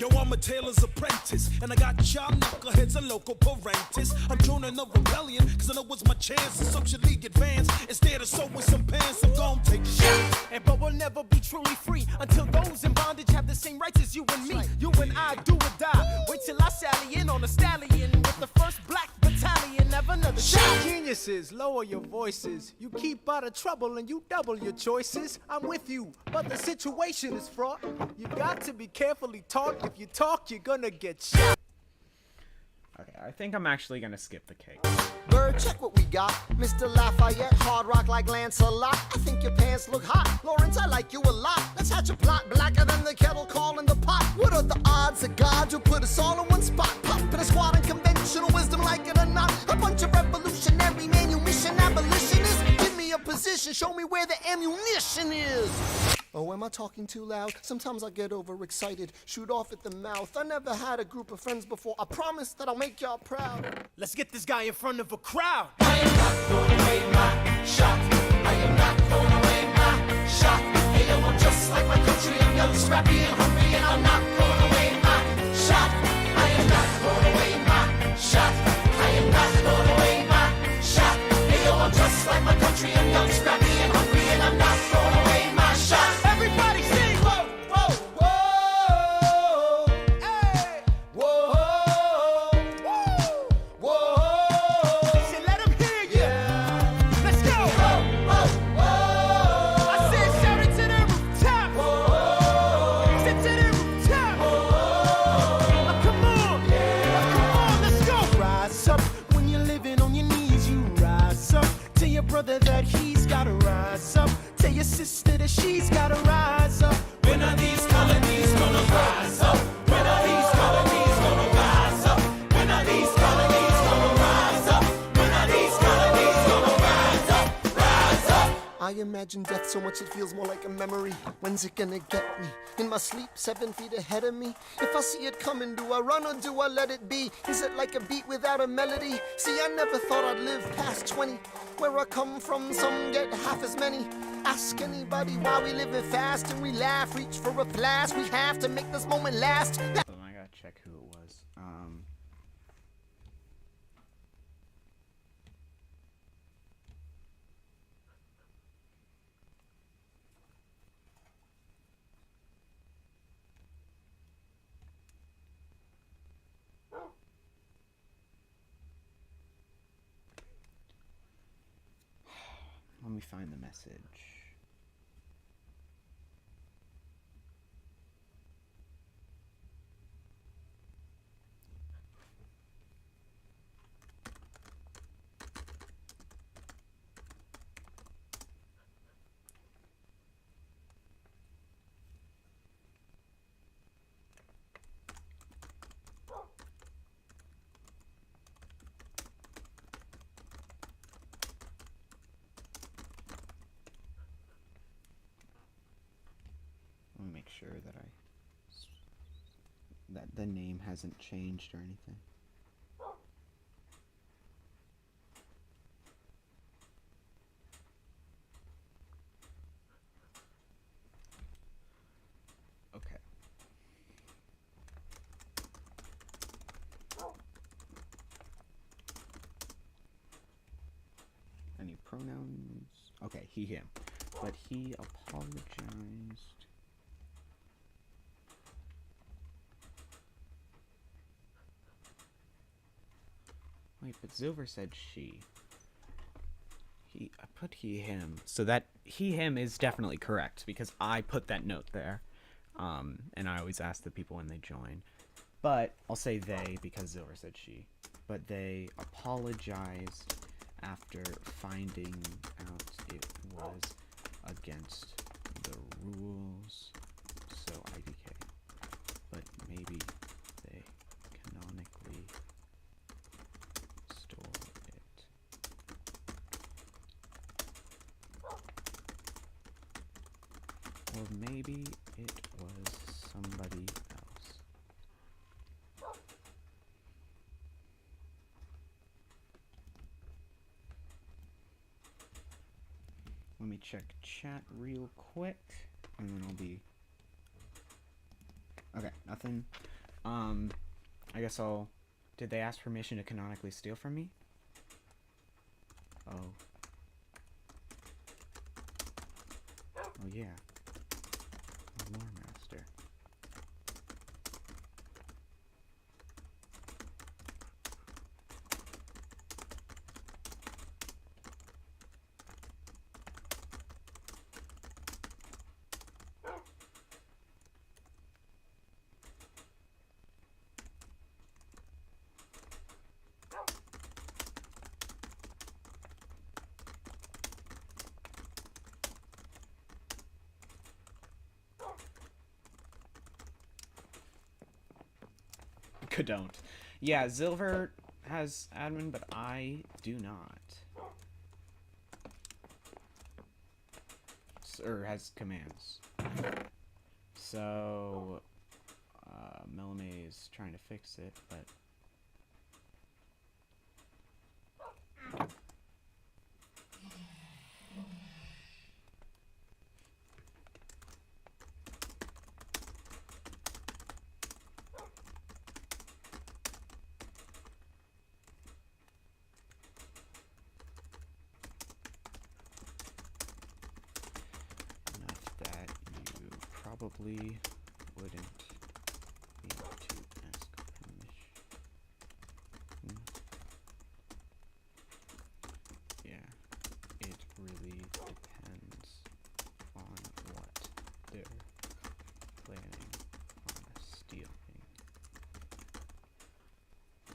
Yo, I'm a tailor's apprentice, and I got y'all knuckleheads and local parentis. I'm joining a rebellion, cause I know it's my chance to socially advance. Instead of sewing some pants, I'm gon' take a shot. And but we'll never be truly free until those in bondage have the same rights as you and me. You and I do or die. Wait till I sally in on a stallion with the first black battalion. Have another shot. Geniuses, lower your voices. You keep out of trouble and you double your choices. I'm with you, but the situation is fraught. You got to be carefully taught. If you talk, you're gonna get shot. Okay, I think I'm actually gonna skip the cake. Bird, check what we got. Mr. Lafayette, hard rock like Lancelot. I think your pants look hot. Lawrence, I like you a lot. Let's hatch a plot blacker than the kettle calling the pot. What are the odds of God will put us all in one spot? Pop in a squad and conventional wisdom like it or not. A bunch of revolutionary manumission abolitionists. Give me a position, show me where the ammunition is. Oh, am I talking too loud? Sometimes I get overexcited, shoot off at the mouth. I never had a group of friends before. I promise that I'll make y'all proud. Let's get this guy in front of a crowd. I am not throwing away my shot. I am not throwing away my shot. Hey, yo, I'm just like my country. I'm young, scrappy, and hungry, and I'm not throwing away my shot. I am not throwing away my shot. I am not throwing away my shot. Hey, yo, I'm just like my country. I'm young, scrappy, and hungry, and I'm not throwing away my shot. Everybody sing. Whoa, whoa, whoa, hey, whoa, whoa, whoa. So let him hear you. Yeah. Let's go. I said shout it to the rooftop. Sit to the rooftop. Oh, come on. Come on, let's go. Rise up when you're living on your knees. You rise up. Tell your brother that he's gotta rise up. Tell your sister that she's gotta rise up. When are these colonies gonna rise up? When are these colonies gonna rise up? When are these colonies gonna rise up? When are these colonies gonna rise up? Rise up! I imagine death so much it feels more like a memory. When's it gonna get me? In my sleep, 7 feet ahead of me. If I see it coming, do I run or do I let it be? Is it like a beat without a melody? See, I never thought I'd live past 20. Where I come from, some get half as many. Ask anybody why we living fast and we laugh, reach for a flask. We have to make this moment last. Hold on, I gotta check who it was. Let me find the message. Let me make sure that the name hasn't changed or anything. Okay. pronouns. Okay, he, him. But he apologized. Wait, but Silver said she. I put he, him. So that he, him is definitely correct because I put that note there. And I always ask the people when they join. But I'll say they because Silver said she. But they apologized after finding out it was against the rules. So IDK. But maybe they canonically stole it. Or maybe it was somebody else. Let me check chat real quick, and then I'll be... Okay, nothing. I guess I'll... Did they ask permission to canonically steal from me? Oh. Oh yeah. Lore Master. Don't. Yeah, Silver has admin, but I do not. Or has commands. So, Melame is trying to fix it, but... probably wouldn't need to ask permission. Yeah, it really depends on what they're planning on stealing.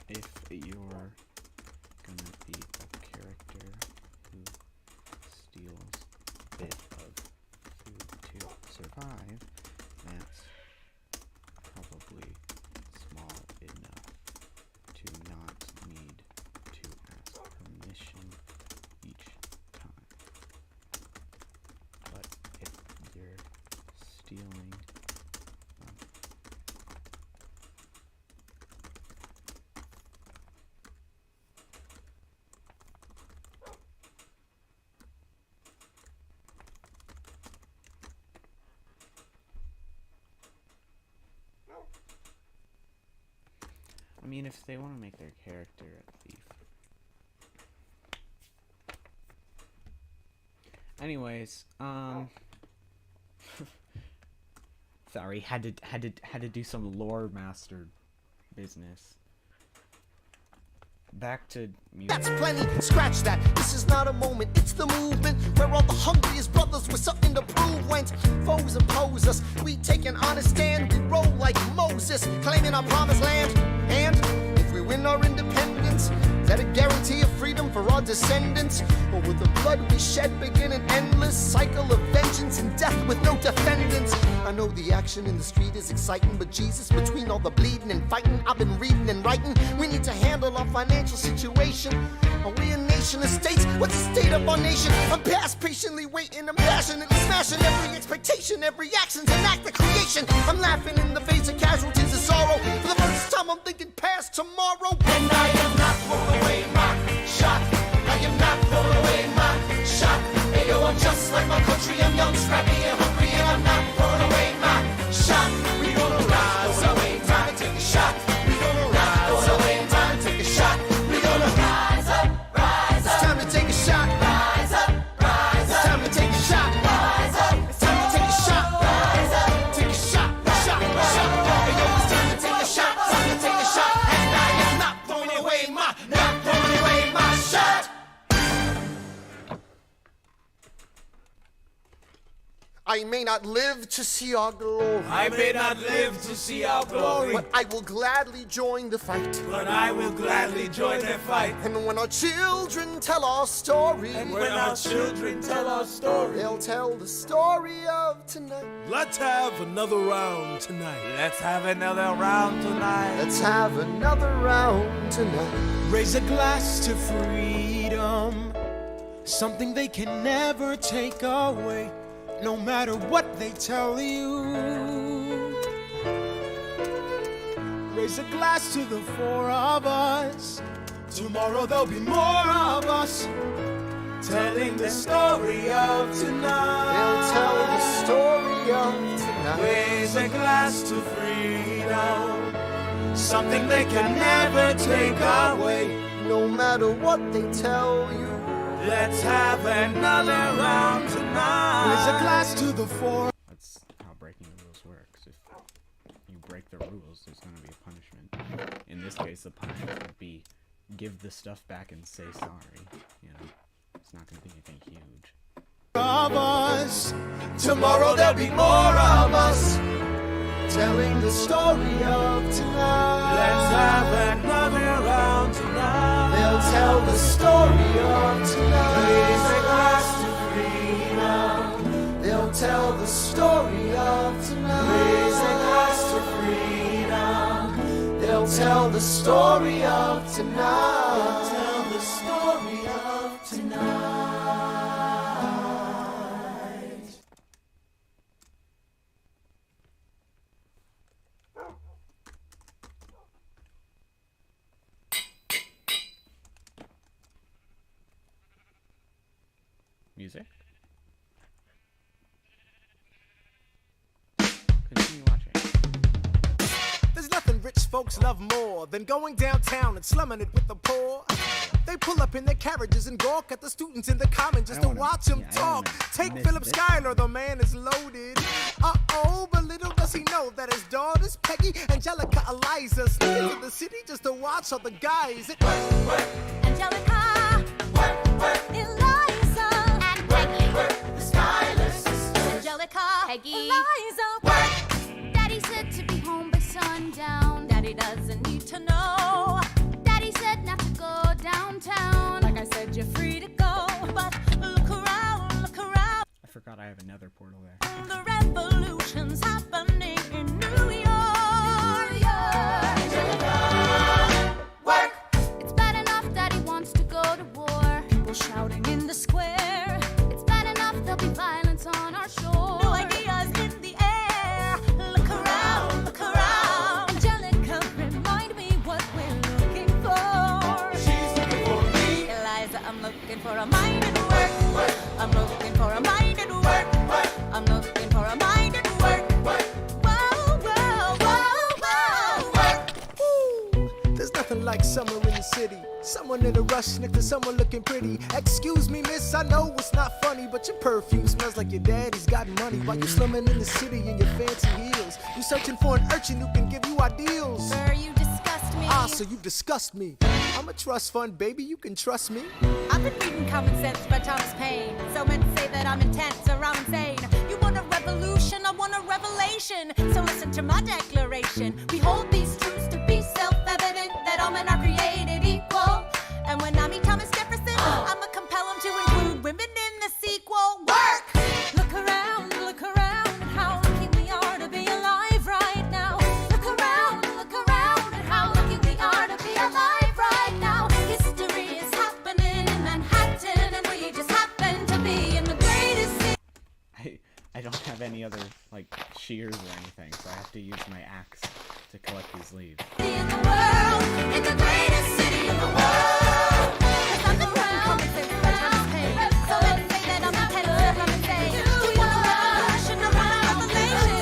If you're gonna be a character who steals a bit of food to survive, that's probably small enough to not need to ask permission each time. But if you're stealing I mean, if they want to make their character a thief. Anyways, sorry, had to do some lore master business. Back to music. That's plenty, scratch that. This is not a moment, it's the movement where all the hungriest brothers with something to prove went. Foes oppose us, we take an honest stand. We roll like Moses, claiming our promised land. And if we win our independence, is that a guarantee of freedom for our descendants? Or will the blood we shed begin an endless cycle of vengeance and death with no defendants? I know the action in the street is exciting, but Jesus, between all the bleeding and fighting I've been reading and writing, we need to handle our financial situation. Are we a nation of states? What's the state of our nation? I'm past patiently waiting, I'm passionately smashing every expectation, every action's an act of creation. I'm laughing in the face of casualties of sorrow. For the first time I'm thinking past tomorrow. And I am not throwing away my shot. I am not throwing away my shot. Hey yo, I'm just like my country. I'm young, scrappy, and hungry, and I'm not throwing away my shot. We gonna rise up, time to take a shot. We gonna rise up, time to take a shot. We gonna rise up, rise up. It's time to take a shot. Rise up. I may not live to see our glory, I may not live to see our glory, but I will gladly join the fight. but I will gladly join the fight. And when our children tell our story, And when our children tell our story, they'll tell the story of tonight. Let's have another round tonight. Let's have another round tonight. Let's have another round tonight. Raise a glass to freedom, something they can never take away, no matter what they tell you. Raise a glass to the four of us. Tomorrow there'll be more of us telling the story of tonight. They'll tell the story of tonight. Raise a glass to freedom, something they can never take away. No matter what they tell you, Let's have another round tonight. Raise a glass to the four. That's how breaking the rules works. If you break the rules, there's going to be a punishment. In this case, the punishment would be give the stuff back and say sorry. You know, it's not going to be anything huge. Of us. Tomorrow there'll be more of us telling the story of tonight. Let's have another round tonight. They'll tell the story of tonight. Raise a glass to freedom. They'll tell the story of tonight. Raise a glass to freedom. They'll tell the story of tonight. Tell the story of tonight. Music. Continue watching. There's nothing rich folks love more than going downtown and slumming it with the poor. They pull up in their carriages and gawk at the students in the common just to watch them talk. Take Philip Schuyler, the man is loaded. Uh-oh, but little does he know that his daughters, Peggy, Angelica, Eliza, sneak into the city just to watch all the guys. Angelica, Eliza, and Peggy, the Schuyler sisters. Angelica, Peggy, Eliza, Daddy said to be home by sundown. Daddy doesn't need to know. Daddy said not to go downtown. Like I said, you're free to go, but look around, look around. I forgot I have another portal there. The revolution's happening in New York. Angelica, work. It's bad enough Daddy wants to go to war. People shouting in the square. It's bad enough there'll be violence on our shore. New ideas in the air. Look around, look around. Angelica, remind me what we're looking for. she's looking for me. Eliza, I'm looking for a mind at work. I'm looking for a mind at work. I'm looking for a mind at work. Whoa, whoa, whoa, whoa, work. Ooh, there's nothing like summer in the city. Someone in a rush next to someone looking pretty. Excuse me, miss, I know it's not funny, but your perfume smells like your daddy's got money. While you slumming in the city in your fancy heels, you searching for an urchin who can give you ideals. Sir, you disgust me. Ah, so you disgust me. I'm a trust fund, baby, you can trust me. I've been reading Common Sense by Thomas Paine. So men say that I'm intense or I'm insane. You want a revolution, I want a revelation. So listen to my declaration. We hold these truths to be self-evident, that all men are created equal. And when I meet Thomas Jefferson, I'ma compel him to include women in the sequel. Work! Look around at how lucky we are to be alive right now. Look around at how lucky we are to be alive right now. History is happening in Manhattan, and we just happen to be in the greatest city. I don't have any other like shears or anything, so I have to use my axe to collect these leaves. In the world, in the greatest city in the world. 'Cause I'm the crown, so let's say that I'm intense, I'm insane. You want a revolution, I want a revelation.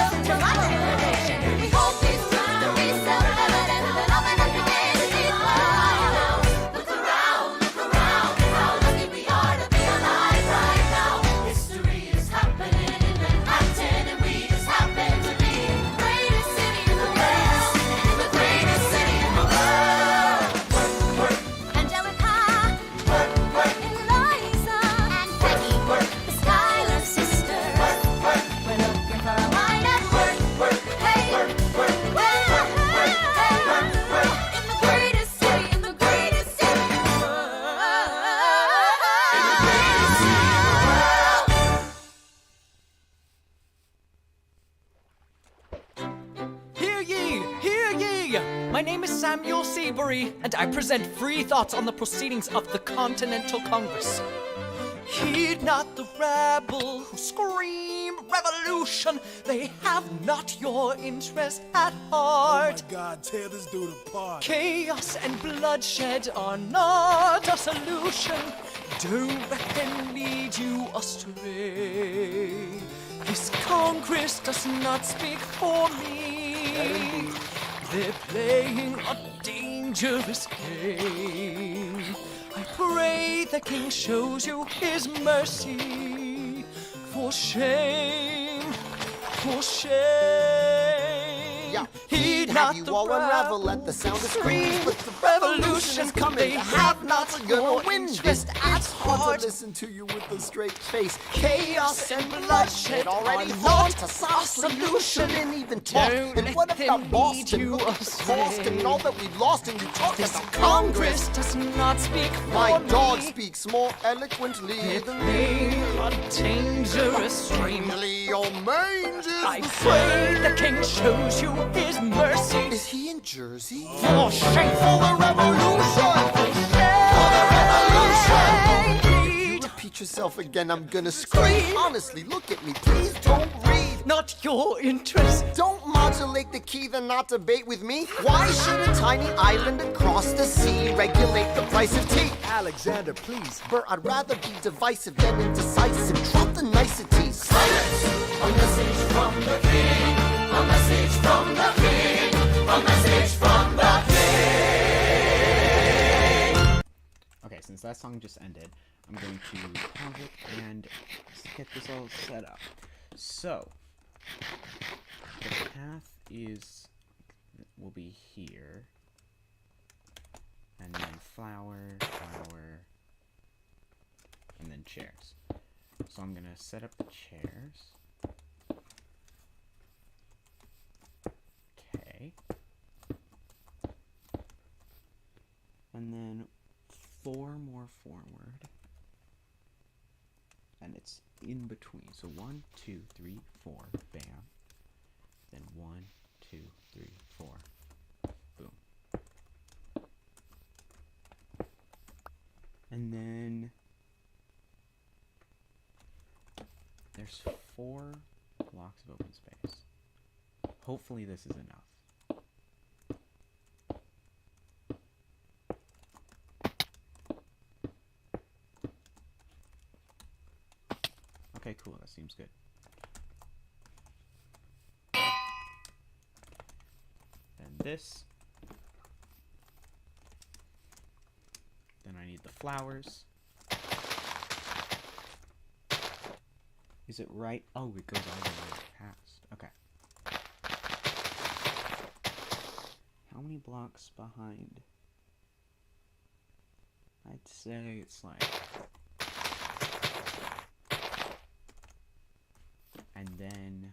Listen to my declaration. We hold these truths to be self-evident, that all men are created equal. Look around at how lucky we are to be alive right now. History is happening in Manhattan, and we just happen to be in the greatest city in the world. In the greatest city in the world. Angelica, My name is Samuel Seabury, and I present free thoughts on the proceedings of the Continental Congress. Heed not the rabble who scream revolution. They have not your interest at heart. Oh my God, tear this dude apart. Chaos and bloodshed are not a solution. Don't let them lead you astray. This Congress does not speak for me. They're playing a dangerous game. I pray the King shows you his mercy. For shame, for shame. Yeah, Heed have not you the all unravel rabble at the sound of scream. screams, but the revolution is coming. They have not gonna your win this. interest at It's hard heart. to listen to you with a straight face. Chaos and bloodshed already are thought not a a solution solution. and even talk. Don't And let what them about Boston? lead you Look at astray. Boston and all that we've lost, and you talk This about Congress does not speak for My me. dog speaks more eloquently They're than playing a dangerous game. Strangely, your mange is I the pray same. the King shows you his mercy. Is he in Jersey? For shame, For the revolution! Read, Repeat yourself again, I'm gonna scream. Honestly, look at me, please don't read. not your interest. Don't modulate the key, then not debate with me. Why should a tiny island across the sea regulate the price of tea? Alexander, please. Bert, I'd rather be divisive than indecisive. Drop the niceties. Silence! A message from the king. A message from the king. A message from the king. Okay, since that song just ended, I'm going to pause it and get this all set up. So, the path will be here, and then flower, and then chairs. So I'm gonna set up the chairs. Okay. And then 4 more forward. And it's in between. So 1, 2, 3, 4, bam. Then 1, 2, 3, 4, boom. And then there's 4 blocks of open space. Hopefully this is enough. Okay, cool, that seems good. Then this. Then I need the flowers. Is it right? Oh, it goes all the way past. Okay. How many blocks behind? I'd say it's like... And then...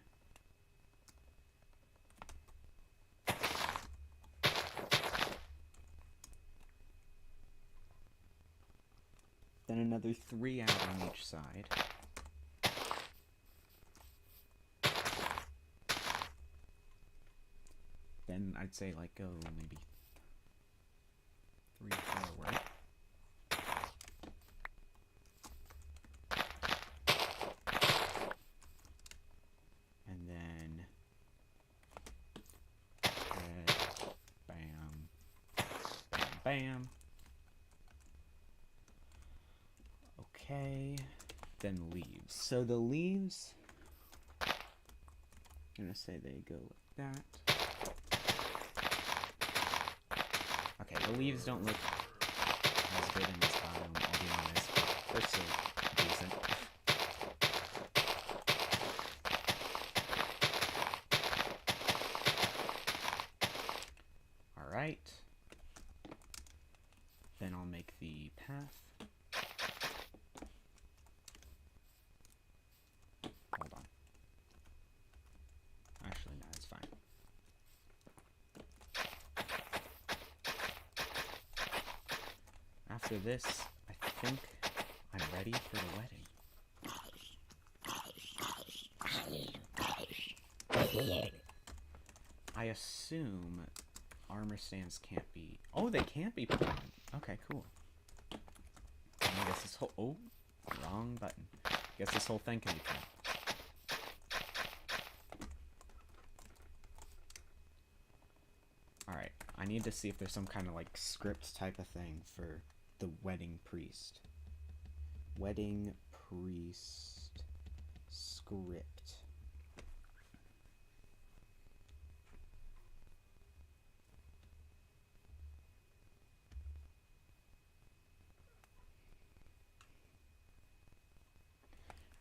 Then another 3 out on each side. Then I'd say like go maybe 3 forward. And then red, bam, bam, bam. Okay, then leaves. So the leaves, I'm gonna say they go like that. Okay, the leaves don't look as good in this biome, I'll be honest. They're still decent. Alright. Then I'll make the path. Hold on. Actually, no, it's fine. After this, I think I'm ready for the wedding. I assume armor stands can't be... Oh, they can't be put on. Okay, cool. I guess this whole... Oh, wrong button. Guess this whole thing can be put on. Alright, I need to see if there's some kind of, like, script type of thing for the wedding priest. Wedding priest script.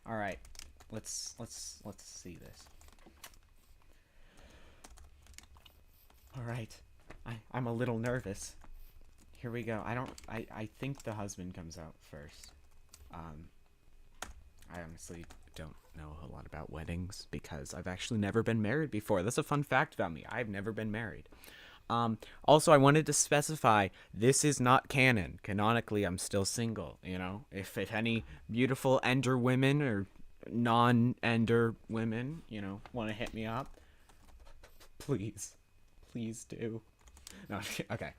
All right, let's see this. All right, I'm a little nervous. Here we go. I think the husband comes out first. I honestly don't know a lot about weddings because I've actually never been married before. That's a fun fact about me. I've never been married. Also, I wanted to specify, this is not canon. Canonically, I'm still single, you know? If any beautiful Ender women or non-Ender women, you know, want to hit me up, please do. No, okay.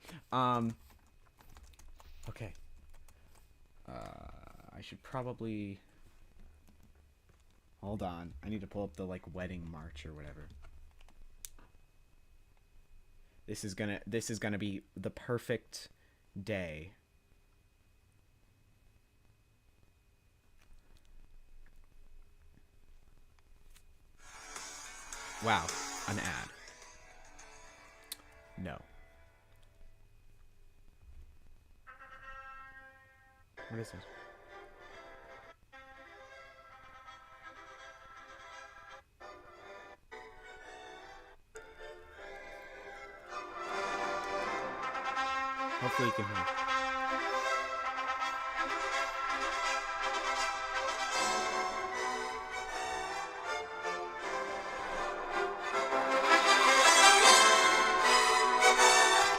Okay. I should probably... Hold on. I need to pull up the, like, wedding march or whatever. This is gonna be the perfect day. Wow, an ad. No. What is this? Hopefully you can hear.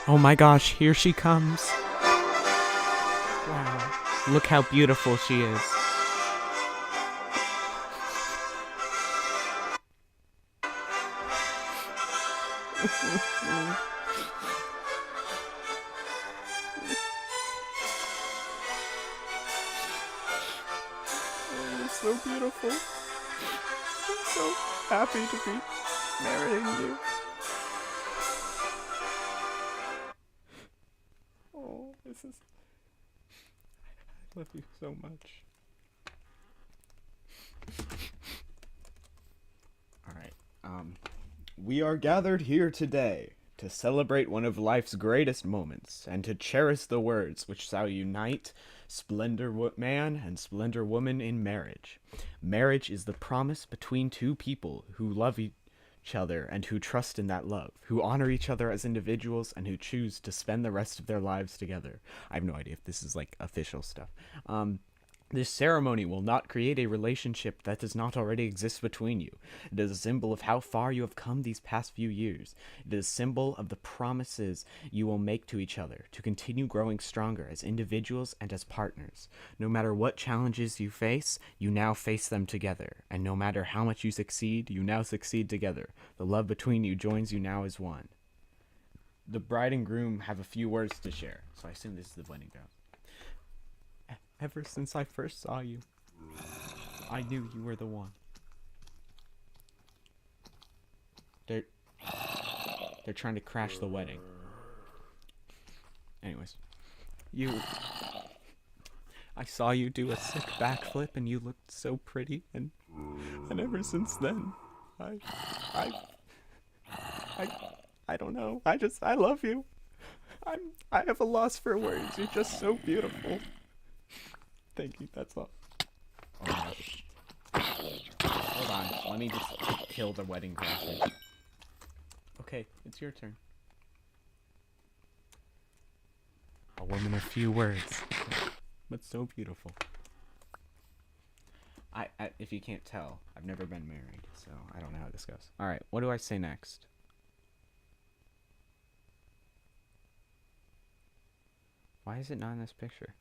Oh my gosh, here she comes. Wow. Look how beautiful she is. So beautiful. I'm so happy to be marrying you. Oh, this is... I love you so much. Alright, we are gathered here today to celebrate one of life's greatest moments and to cherish the words which shall unite splendor man and splendor woman in marriage. Marriage is the promise between two people who love each other and who trust in that love, who honor each other as individuals and who choose to spend the rest of their lives together. I have no idea if this is like official stuff. This ceremony will not create a relationship that does not already exist between you. It is a symbol of how far you have come these past few years. It is a symbol of the promises you will make to each other to continue growing stronger as individuals and as partners. No matter what challenges you face, you now face them together. And no matter how much you succeed, you now succeed together. The love between you joins you now as one. The bride and groom have a few words to share. So I assume this is the wedding vows. Ever since I first saw you, I knew you were the one. They're trying to crash the wedding. Anyways, I saw you do a sick backflip and you looked so pretty, and ever since then, I don't know. I love you. I have a loss for words. You're just so beautiful. Thank you, that's all. Oh my gosh. Hold on, let me just kill the wedding crashers. Okay, it's your turn. A woman of few words, but so beautiful. If you can't tell, I've never been married, so I don't know how this goes. Alright, what do I say next? Why is it not in this picture?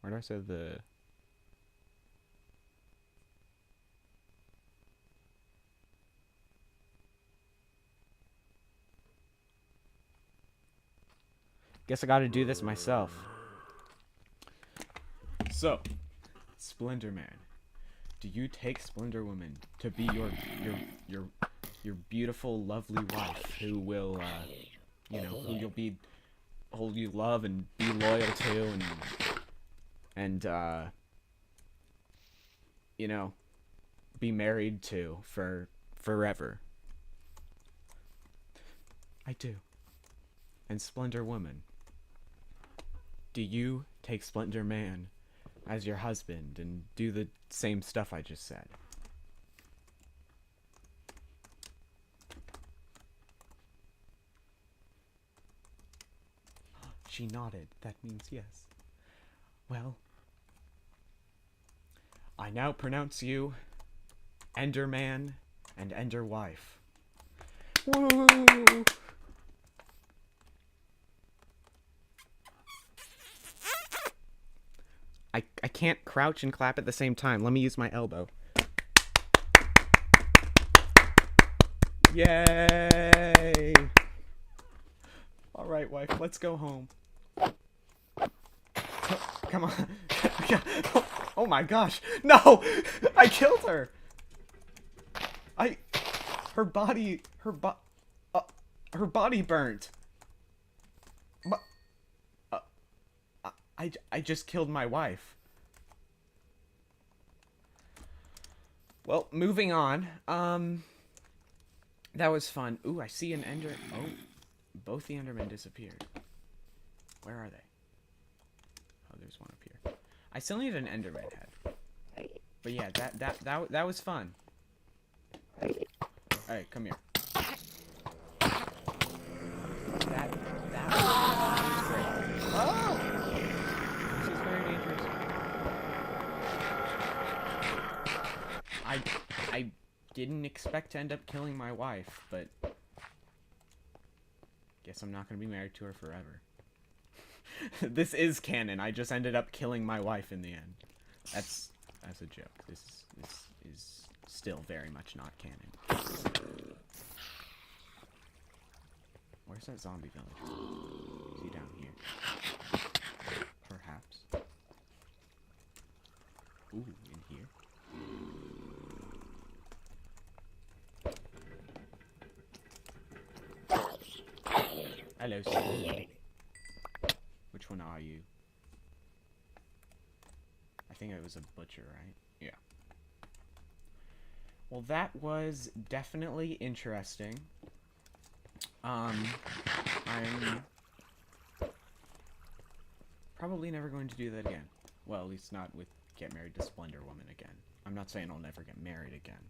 Where do I say the... Guess I gotta do this myself. So, Splendor Man, do you take Splendor Woman to be your beautiful, lovely wife who will, who you love and be loyal to and be married to for forever? I do. And Splendor Woman, do you take Splendor Man as your husband and do the same stuff I just said? She nodded. That means yes. Well, I now pronounce you Ender Man and Ender Wife. Woo! I can't crouch and clap at the same time. Let me use my elbow. Yay! Alright, wife, let's go home. Come on. Oh my gosh. No! I killed her! Her body burnt. I just killed my wife. Well, moving on. That was fun. Ooh, I see an Ender. Oh, both the Endermen disappeared. Where are they? Oh, there's one up here. I still need an Enderman head. But yeah, that was fun. Alright, come here. That was great. Oh! She's very dangerous. I didn't expect to end up killing my wife, but guess I'm not gonna be married to her forever. This is canon. I just ended up killing my wife in the end. That's a joke. This is still very much not canon. Where's that zombie village? Is he down here? Perhaps. Ooh, in here. Hello, sir. Which one are you? I think it was a butcher, right? Yeah. Well, that was definitely interesting. I'm probably never going to do that again. Well, at least not with Get Married to Splendor Woman again. I'm not saying I'll never get married again.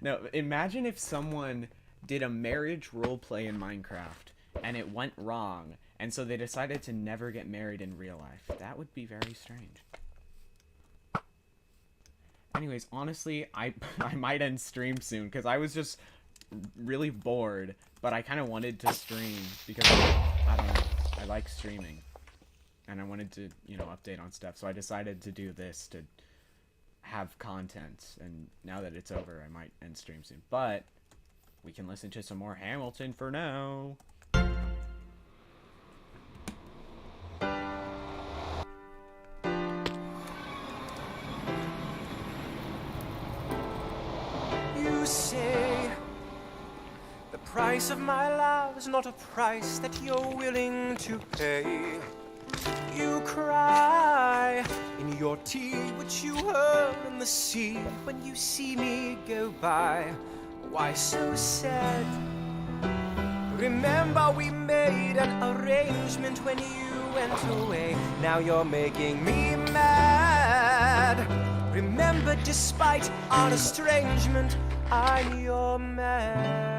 No, imagine if someone did a marriage roleplay in Minecraft and it went wrong, and so they decided to never get married in real life. That would be very strange. Anyways, honestly, I might end stream soon, because I was just really bored, but I kind of wanted to stream, because, I don't know, I like streaming, and I wanted to, update on stuff, so I decided to do this to have content, and now that it's over, I might end stream soon, but we can listen to some more Hamilton for now. You say the price of my love is not a price that you're willing to pay. You cry in your tea, which you hurl in the sea when you see me go by. Why so sad? Remember we made an arrangement when you went away. Now you're making me mad. Remember, despite our estrangement, I'm your man.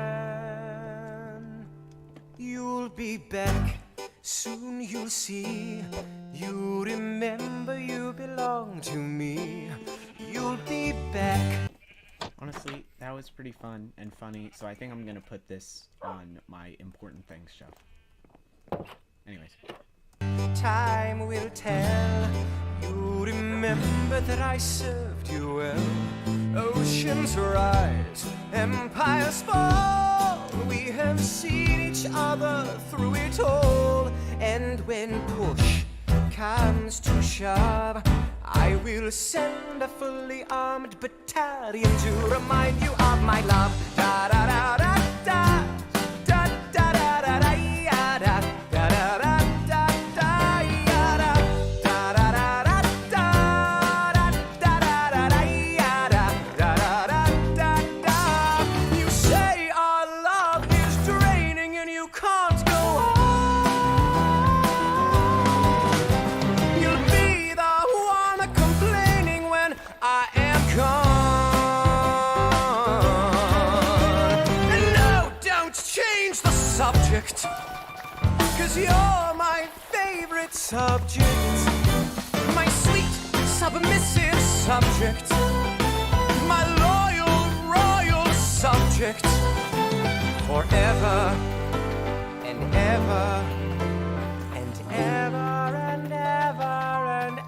You'll be back, soon you'll see. You remember you belong to me. You'll be back. Honestly, that was pretty fun and funny, so I think I'm gonna put this on my important things show. Anyways. Time will tell. You remember that I served you well. Oceans rise, empires fall. We have seen each other through it all. And when push comes to shove, I will send a fully armed battalion to remind you of my love. Da da da da da. Da da da da da ya da. Da da da da da ya da. Da da da da da. Da da da da ya da. Da da da da da. You say our love is draining and you can't go on. You'll be the one complaining when I am gone. And no, don't change the subject, 'cause you're my favorite subject. My sweet, submissive subject. My loyal, royal subject. Forever and ever and ever and ever and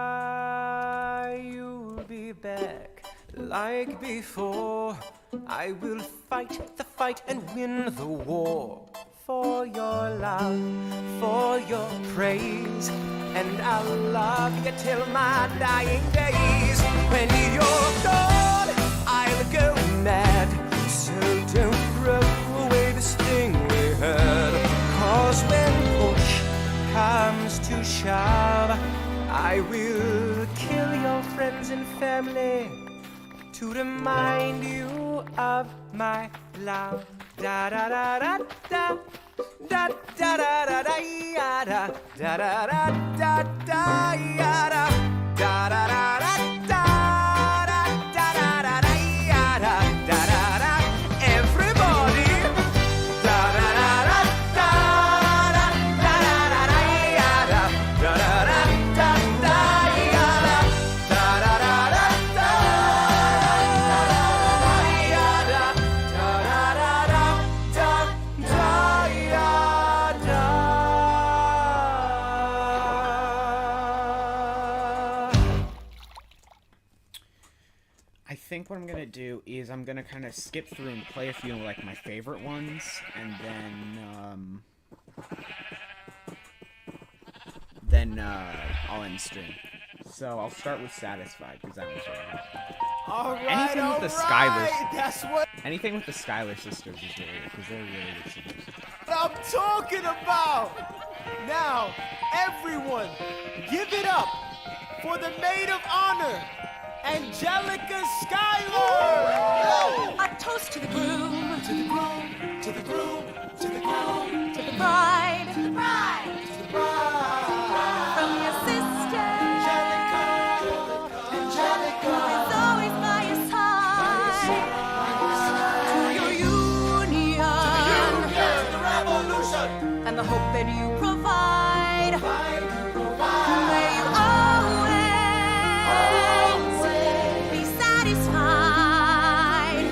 ever. You'll be back like before. I will fight the fight and win the war. For your love, for your praise. And I'll love you till my dying days. When you're gone, I'll go mad. So don't throw away this thing we had. 'Cause when push comes to shove, I will kill your friends and family to remind you of my love. Da da da da da. Da da da da da ya da. Da da da da da ya da. Da da da da da. Da da da da da ya da. Da da da. Everybody. Da da da da da. Da da da da ya da. Da da da da da ya da. Da da da da da. Ya da. Da da da da da da ya da. I think what I'm gonna do is I'm gonna kind of skip through and play a few of like my favorite ones, and then I'll end stream. So I'll start with Satisfied because that one's really good. All right, Anything with the all Skylers. right, that's what Anything with the Skylar sisters is really good because they're really good singers. I'm talking about. Now, everyone, give it up for the maid of honor, Angelica Schuyler. A toast to the groom, To the groom, to the groom, to the groom, to the bride, to the bride. from your sister, Angelica, Angelica. who's always by your side, to your union, The revolution. and the hope that you provide. May you always be satisfied.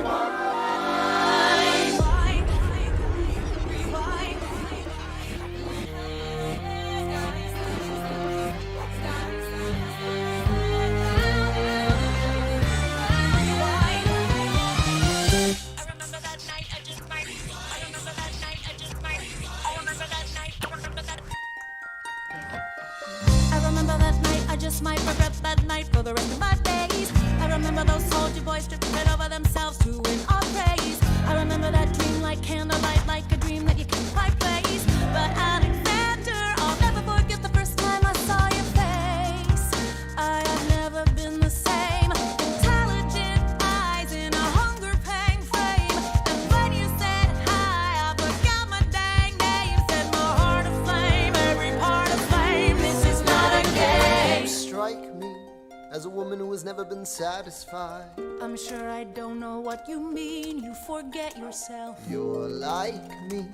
I remember that night, I just might regret that night for the rest of my days. I remember those soldier boys stripping it over themselves to win our praise. I remember that dream like candlelight, like a dream that you can't quite place. But Alexander, I'll never forget the first time I saw your face. I have never been the same. Intelligent eyes in a hunger pang frame. And when you said hi, I forgot my dang name. Set my heart aflame, every part aflame. This is not a game. You strike me as a woman who has never been satisfied. I'm sure I don't know what you mean. You forget yourself. You're like me,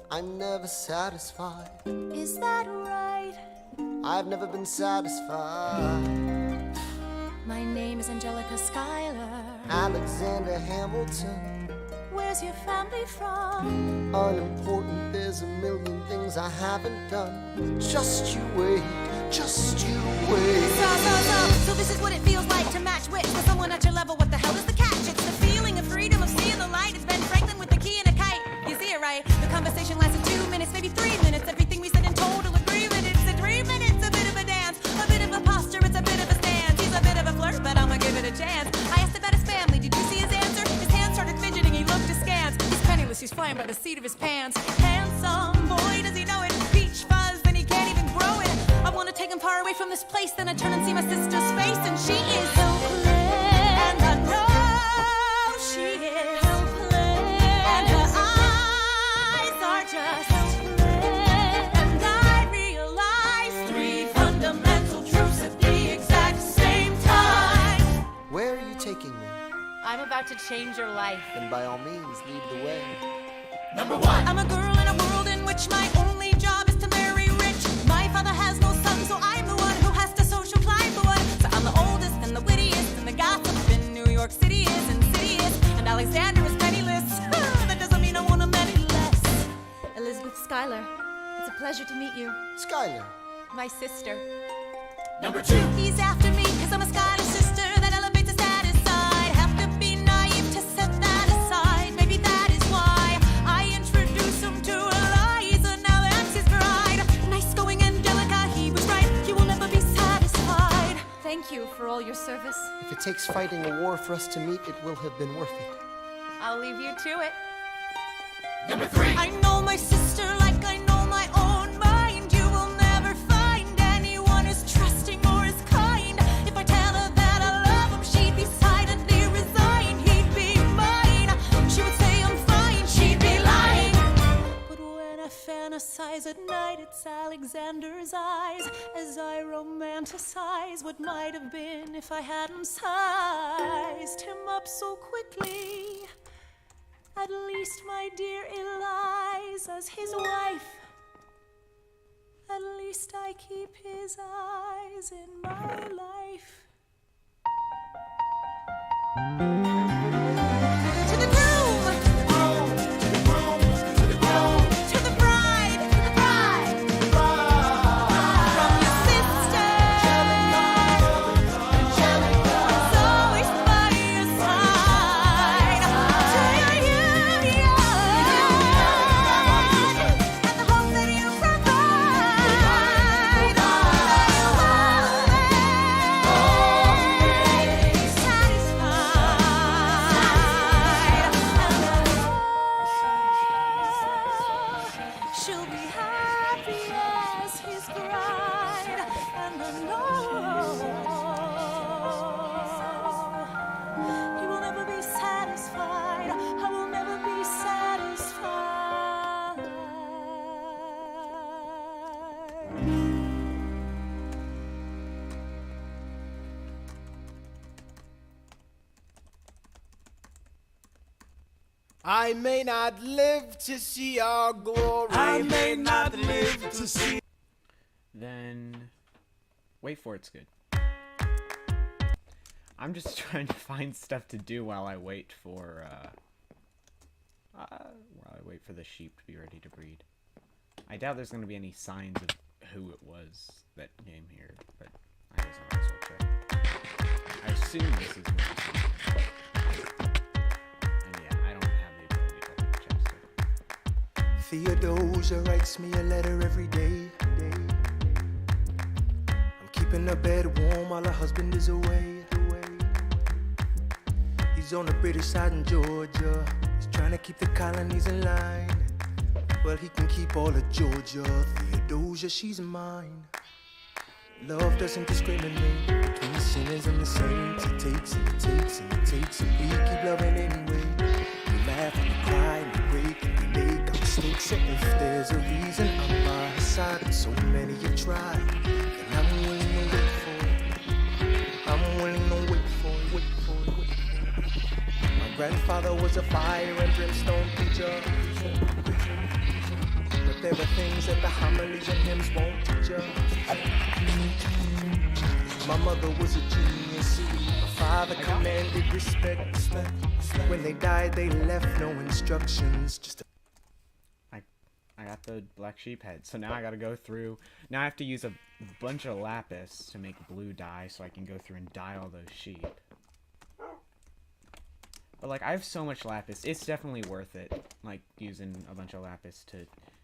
I'm never satisfied. Is that right? I've never been satisfied. My name is Angelica Schuyler. Alexander Hamilton, Where's your family from? unimportant, there's a million things I haven't done. Just you wait, just you wait. So this is what it feels like to match wits with someone at your level. What the hell is the catch? It's the feeling of freedom of seeing the light. It's been the seat of his pants. Handsome boy, does he know it? Peach fuzz, then he can't even grow it. I want to take him far away from this place, then I turn and see my sister's face, and she is helpless. And I know she is helpless. And her eyes are just helpless. And I realize 3 fundamental truths at the exact same time. Where are you taking me? I'm about to change your life. Then by all means, lead the way. Number 1. I'm a girl in a world in which my only job is to marry rich. My father has no son, so I'm the one who has to social climb the one. So I'm the oldest and the wittiest, and the gossip in New York City is insidious. And Alexander is penniless. That doesn't mean I want him any less. Elizabeth Schuyler, it's a pleasure to meet you. Skylar. My sister. Number 2. He's after me, cause I'm a Schuyler sister that elevates a status side. Have to be naive to set that aside. Maybe that is why I introduce him to Eliza. Now that's his bride. Nice going, Angelica, he was right. You will never be satisfied. Thank you for all your service. If it takes fighting a war for us to meet, it will have been worth it. I'll leave you to it. Number 3. I know my sister like I know my own mind. You will never find anyone as trusting or as kind. If I tell her that I love him, she'd be silently resigned. He'd be mine. She would say I'm fine. She'd be lying. But when I fantasize at night, it's Alexander's eyes as I romanticize what might have been if I hadn't sized him up so quickly. At least, my dear Eliza's his wife. At least I keep his eyes in my life. To the groom, to the bride, from your sister, it's always by your side. To your union, and the hope that you provide. She'll be happy as his bride, and I know he will never be satisfied. I will never be satisfied. I may not live to see our glory. I may not live to see. Then wait for it's good. I'm just trying to find stuff to do while I wait for the sheep to be ready to breed. I doubt there's gonna be any signs of who it was that came here, but I guess I might as well check. I assume this is Mason. And yeah, I don't have the ability to open the chest. Theodosia writes me a letter every day. I'm keeping her bed warm while her husband is away. He's on the British side in Georgia. He's trying to keep the colonies in line. Well, he can keep all of Georgia. Theodosia, she's mine. Love doesn't discriminate between sinners and the saints. It takes and it takes and it takes, and we keep loving anyway. We laugh and we cry and we break and we make our mistakes. And if there's a reason, I'm by her side. And so many have tried, and I'm willing to wait for it. I'm willing to wait for it, wait for it, wait for it. My grandfather was a fire and brimstone preacher. But there are things that the homilies and hymns won't teach us. My mother was a genius. My father commanded respect. When they died, they left no instructions. Just I got the black sheep head, so now I gotta go through. Now I have to use a bunch of lapis to make blue dye, so I can go through and dye all those sheep. But like, I have so much lapis, it's definitely worth it. Like using a bunch of lapis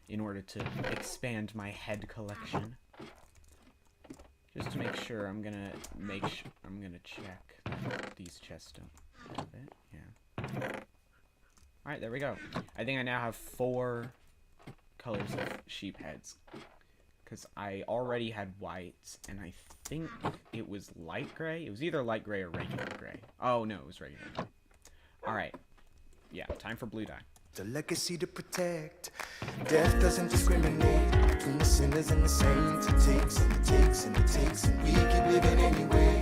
in order to expand my head collection. Just to make sure, I'm gonna check that these chests don't have it. Yeah. Alright, there we go. I think I now have 4 colors of sheep heads. Because I already had whites, and I think it was light gray. It was either light gray or regular gray. Oh, no, it was regular. Alright. Yeah, time for blue dye. The legacy to protect. Death doesn't discriminate between the sinners and the saints. It takes and it takes and it takes, and we keep living anyway.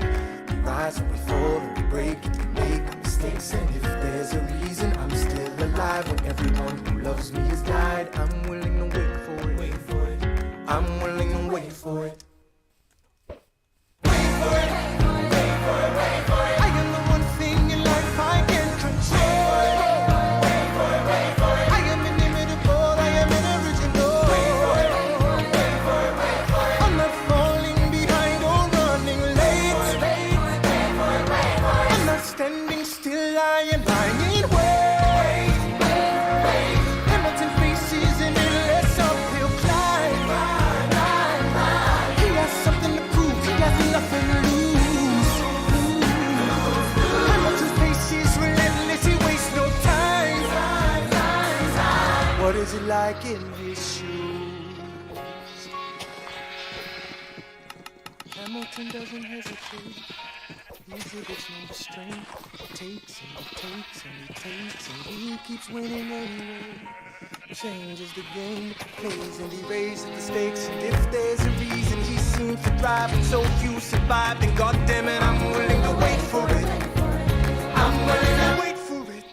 We rise and we fall and we break and we make mistakes. And if there's a reason I'm still alive when everyone who loves me has died, I'm willing to wait for it. Wait for it. I'm willing to wait for it. Wait for it. Wait for it. Wait for it. I am the one thing in life I can control. Standing still, I am lying in wait. Hamilton faces an endless uphill climb. He has something to prove, he has nothing to lose. Hamilton's pace is relentless, he wastes no time. What is it like in his shoes? Hamilton doesn't hesitate. He exhibits no restraint. It takes and it takes and it takes, and he keeps winning anyway. Changes the game, plays and he raises the stakes. And if there's a reason he seems to thrive, and so few survive, then goddammit, I'm willing to wait for it. I'm willing to wait for it.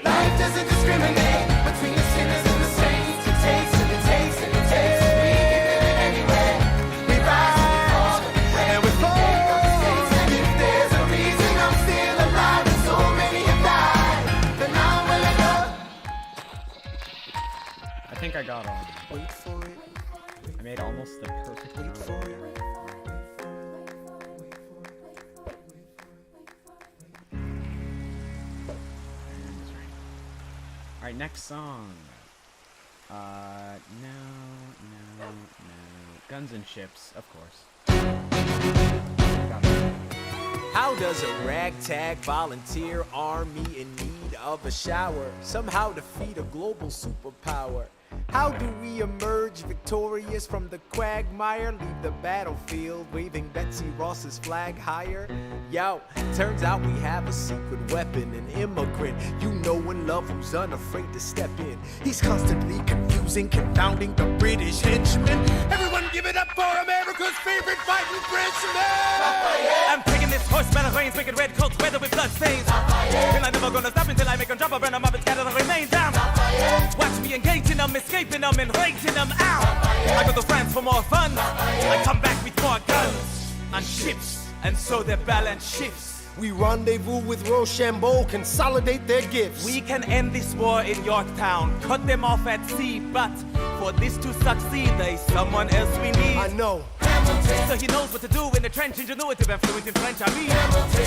Life doesn't discriminate between the sinners and the saints. It takes and it takes and it takes, and we keep living anyway. We rise and we fall. I think I got all. Wait for it. I made almost the perfect amount of it. Alright, next song. No. Guns and Ships, of course. How does a ragtag volunteer army in need of a shower somehow defeat a global superpower? How do we emerge victorious from the quagmire? Leave the battlefield waving Betsy Ross's flag higher? Yo, turns out we have a secret weapon, an immigrant you know and love who's unafraid to step in. He's constantly confusing, confounding the British henchmen. Everyone give it up for America's favorite fighting Frenchman! I'm taking this horse by the reins, making red coats weather with blood stains. And I'm never gonna stop until I make them drop, burn them up and scatter the remains down. Watch me engaging them, escaping them, and rating them out. I go to France for more fun. I come back with more guns and ships, and so their balance shifts. We rendezvous with Rochambeau, consolidate their gifts. We can end this war in Yorktown, cut them off at sea, but for this to succeed, there's someone else we need. I know. So he knows what to do in the trench, ingenuity and fluent in French, I mean.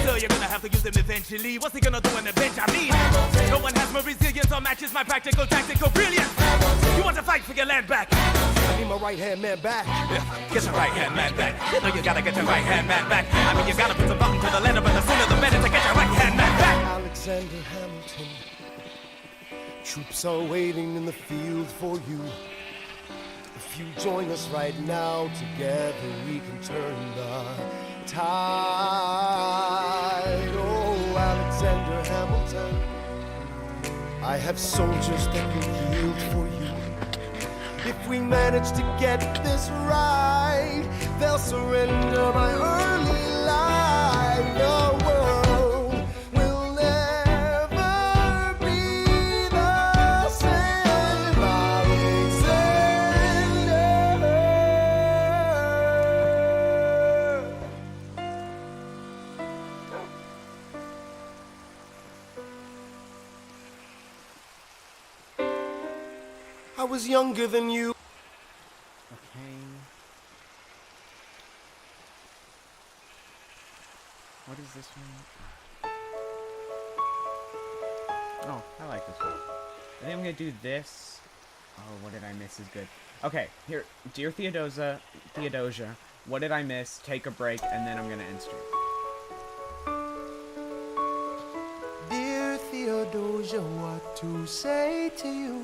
So you're gonna have to use him eventually. What's he gonna do in the bench, I mean? No one has more resilience or matches my practical, tactical brilliance. You want to fight for your land back? I need my right-hand man back. Yeah, get your right-hand man back. You know you gotta get your right-hand man back. I mean, you gotta put some thought into the letter, but the sooner the better to get your right-hand man back. Alexander Hamilton, troops are waiting in the field for you. If you join us right now, together we can turn the tide. Oh, Alexander Hamilton, I have soldiers that will yield for you. If we manage to get this right, they'll surrender my early life. The world will never be the same. Alexander. I was younger than you. Okay. What is this one? Oh, I like this one. I think I'm gonna do this. Oh, what did I miss is good. Okay, here, dear Theodosia, what did I miss? Take a break, and then I'm gonna end stream. Dear Theodosia. measure what to say to you.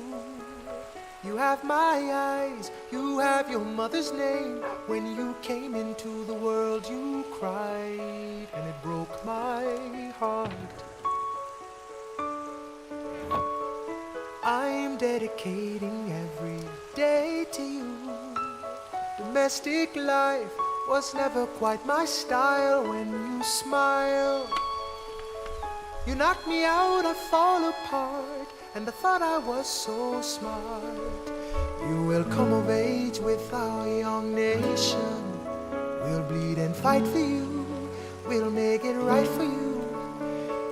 You have my eyes, you have your mother's name. When you came into the world, you cried, and it broke my heart. I'm dedicating every day to you. Domestic life was never quite my style. When you smile, you knock me out, I fall apart, and I thought I was so smart. You will come of age with our young nation. We'll bleed and fight for you. We'll make it right for you.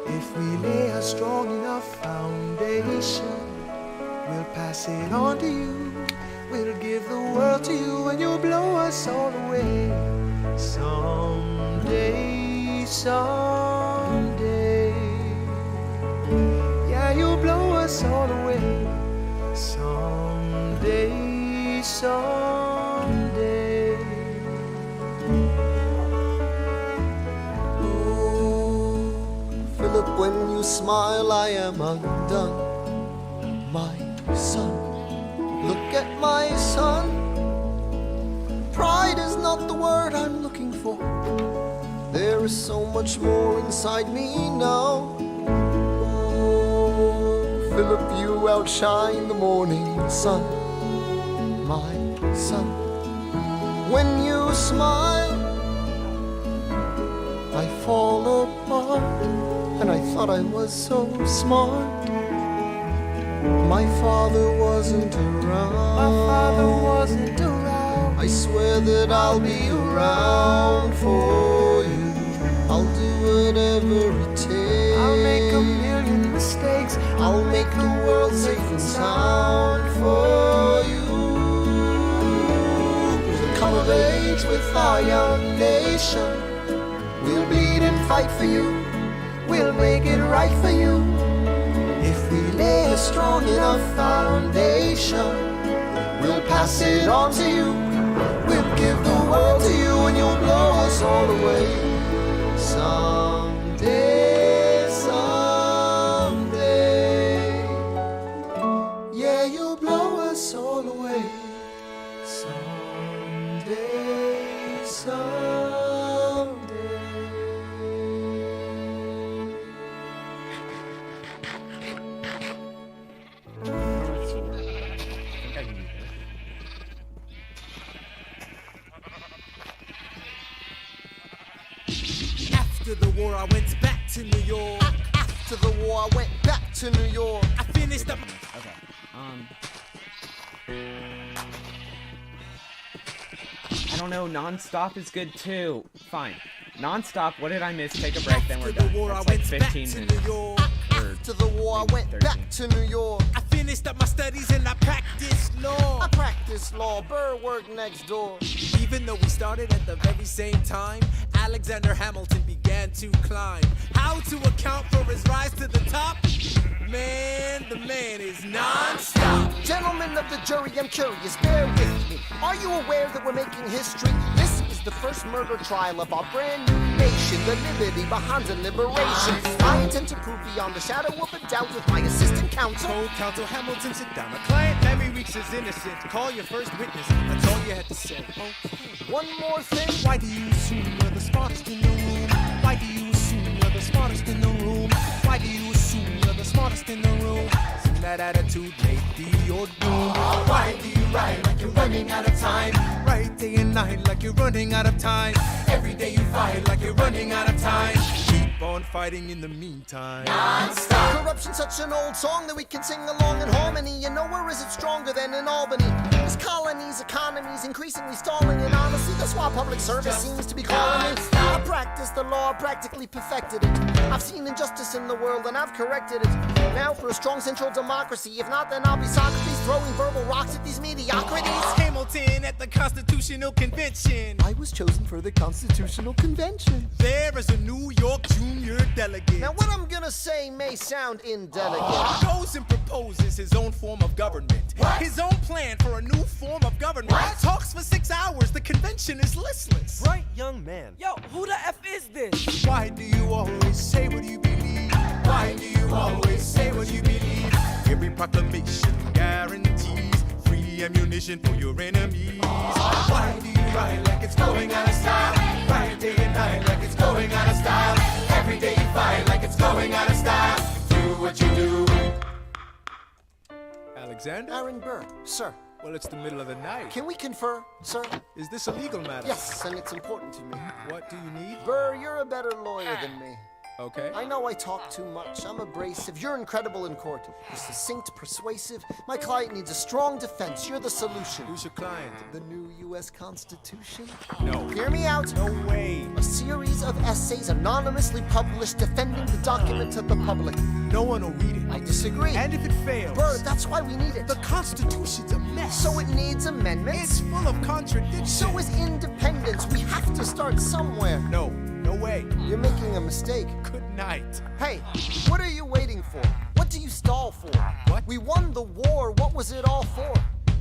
If we lay a strong enough foundation, we'll pass it on to you. We'll give the world to you, and you'll blow us all away. Someday, someday. Yeah, you'll blow us all away. Someday, someday. Oh, Philip, when you smile, I am undone. My son, look at my son. Pride is not the word I'm looking for. There is so much more inside me now. Oh, Philip, you outshine the morning sun. My son, when you smile, I fall apart, and I thought I was so smart. My father wasn't around. My father wasn't around. I swear that I'll be around for you. I'll do whatever it takes. I'll make a million mistakes. I'll make the world safe and sound for you. We'll come of age with our young nation. We'll bleed and fight for you. We'll make it right for you. If we lay a strong enough foundation, we'll pass it on to you. We'll give the world to you, and you'll blow us all away. Someday, someday. Yeah, you'll blow us all away. Someday, someday. After the war, I went back to New York. After the war, I went back to New York. I finished up. Okay. I don't know. Non-stop is good too. Fine. Non-stop. What did I miss? Take a break, then we're After the done. war, I Oh, That's like went 15 back to minutes. New York. After the war, I went back to New York. I finished up my studies and I practiced law. I practiced law, Burr worked next door. Even though we started at the very same time, Alexander Hamilton began to climb. How to account for his rise to the top? Man, the man is non-stop. Gentlemen of the jury, I'm curious, bear with me. Are you aware that we're making history? This is the first murder trial of our brand new nation, the liberty behind the liberation. I intend to prove beyond the shadow of a doubt with my assistant counsel. Told Counsel Hamilton, sit down. My client, Larry Weeks, is innocent. Call your first witness. That's all you had to say. One more thing. Why do you assume you're the smartest in the room? Why do you assume you're the smartest in the room? Why do you assume you're the smartest in the room? Assume that attitude may be your doom. Why do you write like you're running out of time? Write day and night like you're running out of time. Every day you fight like you're running out of time. Keep on fighting in the meantime. Non-stop. Corruption's such an old song that we can sing along in harmony. And nowhere is it stronger than in Albany. These colonies, economies increasingly stalling. And honestly, that's why public service seems to be calling me. I practiced the law, practically perfected it. I've seen injustice in the world and I've corrected it. Now for a strong central democracy. If not, then I'll be Socrates throwing verbal rocks at these mediocrities. Hamilton at the Constitutional Convention. I was chosen for the Constitutional Convention. There is a New York junior delegate. Now what I'm gonna say may sound indelicate. Goes and proposes his own form of government. His own plan for a new form of government. Talks for 6 hours, the convention is listless. Bright young man. Yo, who the F is this? Why do you always say what you believe? Why do you always say what you believe? proclamation guarantees free ammunition for your enemies. Why do you ride like it's going out of style? Ride day and night like it's going out of style. Every day you fight like it's going out of style. Do what you do. Alexander? Aaron Burr, sir. Well, it's the middle of the night. Can we confer, sir? Is this a legal matter? Yes, and it's important to me. What do you need? Burr, you're a better lawyer than me. Okay. I know I talk too much. I'm abrasive. You're incredible in court. You're succinct, persuasive. My client needs a strong defense. You're the solution. Who's your client? The new U.S. Constitution? No. Hear me out. No way. A series of essays anonymously published defending the document to the public. No one will read it. I disagree. And if it fails? Burr, that's why we need it. The Constitution's a mess. So it needs amendments. It's full of contradictions. So is independence. We have to start somewhere. No. No way. You're making a mistake. Good night. Hey, what are you waiting for? What do you stall for? What? We won the war. What was it all for?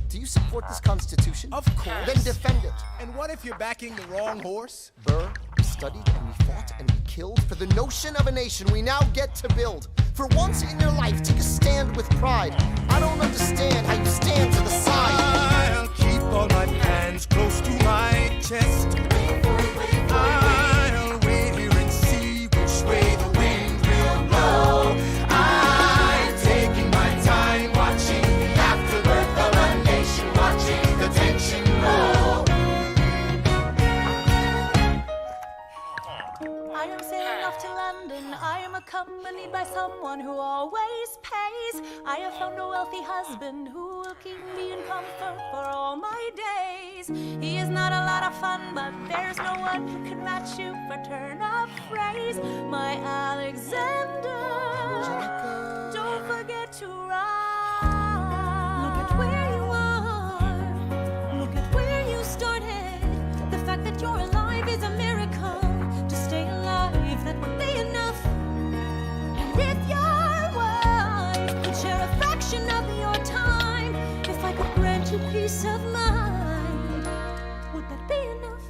Do you support this Constitution? Of course. Then defend it. And what if you're backing the wrong horse? Burr, we studied and we fought and we killed for the notion of a nation we now get to build. For once in your life, take a stand with pride. I don't understand how you stand to the side. I'll keep all my plans close to my chest. I'll wait here and see which way the wind will blow. I'm taking my time watching the afterbirth of a nation, watching the tension grow. I am sailing off to London. I am accompanied by someone who always pays. I have found a wealthy husband who will keep me in comfort for all my days. He is not a lot of fun, but there's no one who can match you for turn of phrase. My Alexander, don't forget to ride. Look at where you are. Look at where you started. The fact that you're alive is a miracle. To stay alive, that would be enough. And if your wife could share a fraction of your time, if I could grant you peace of mind, would that be enough?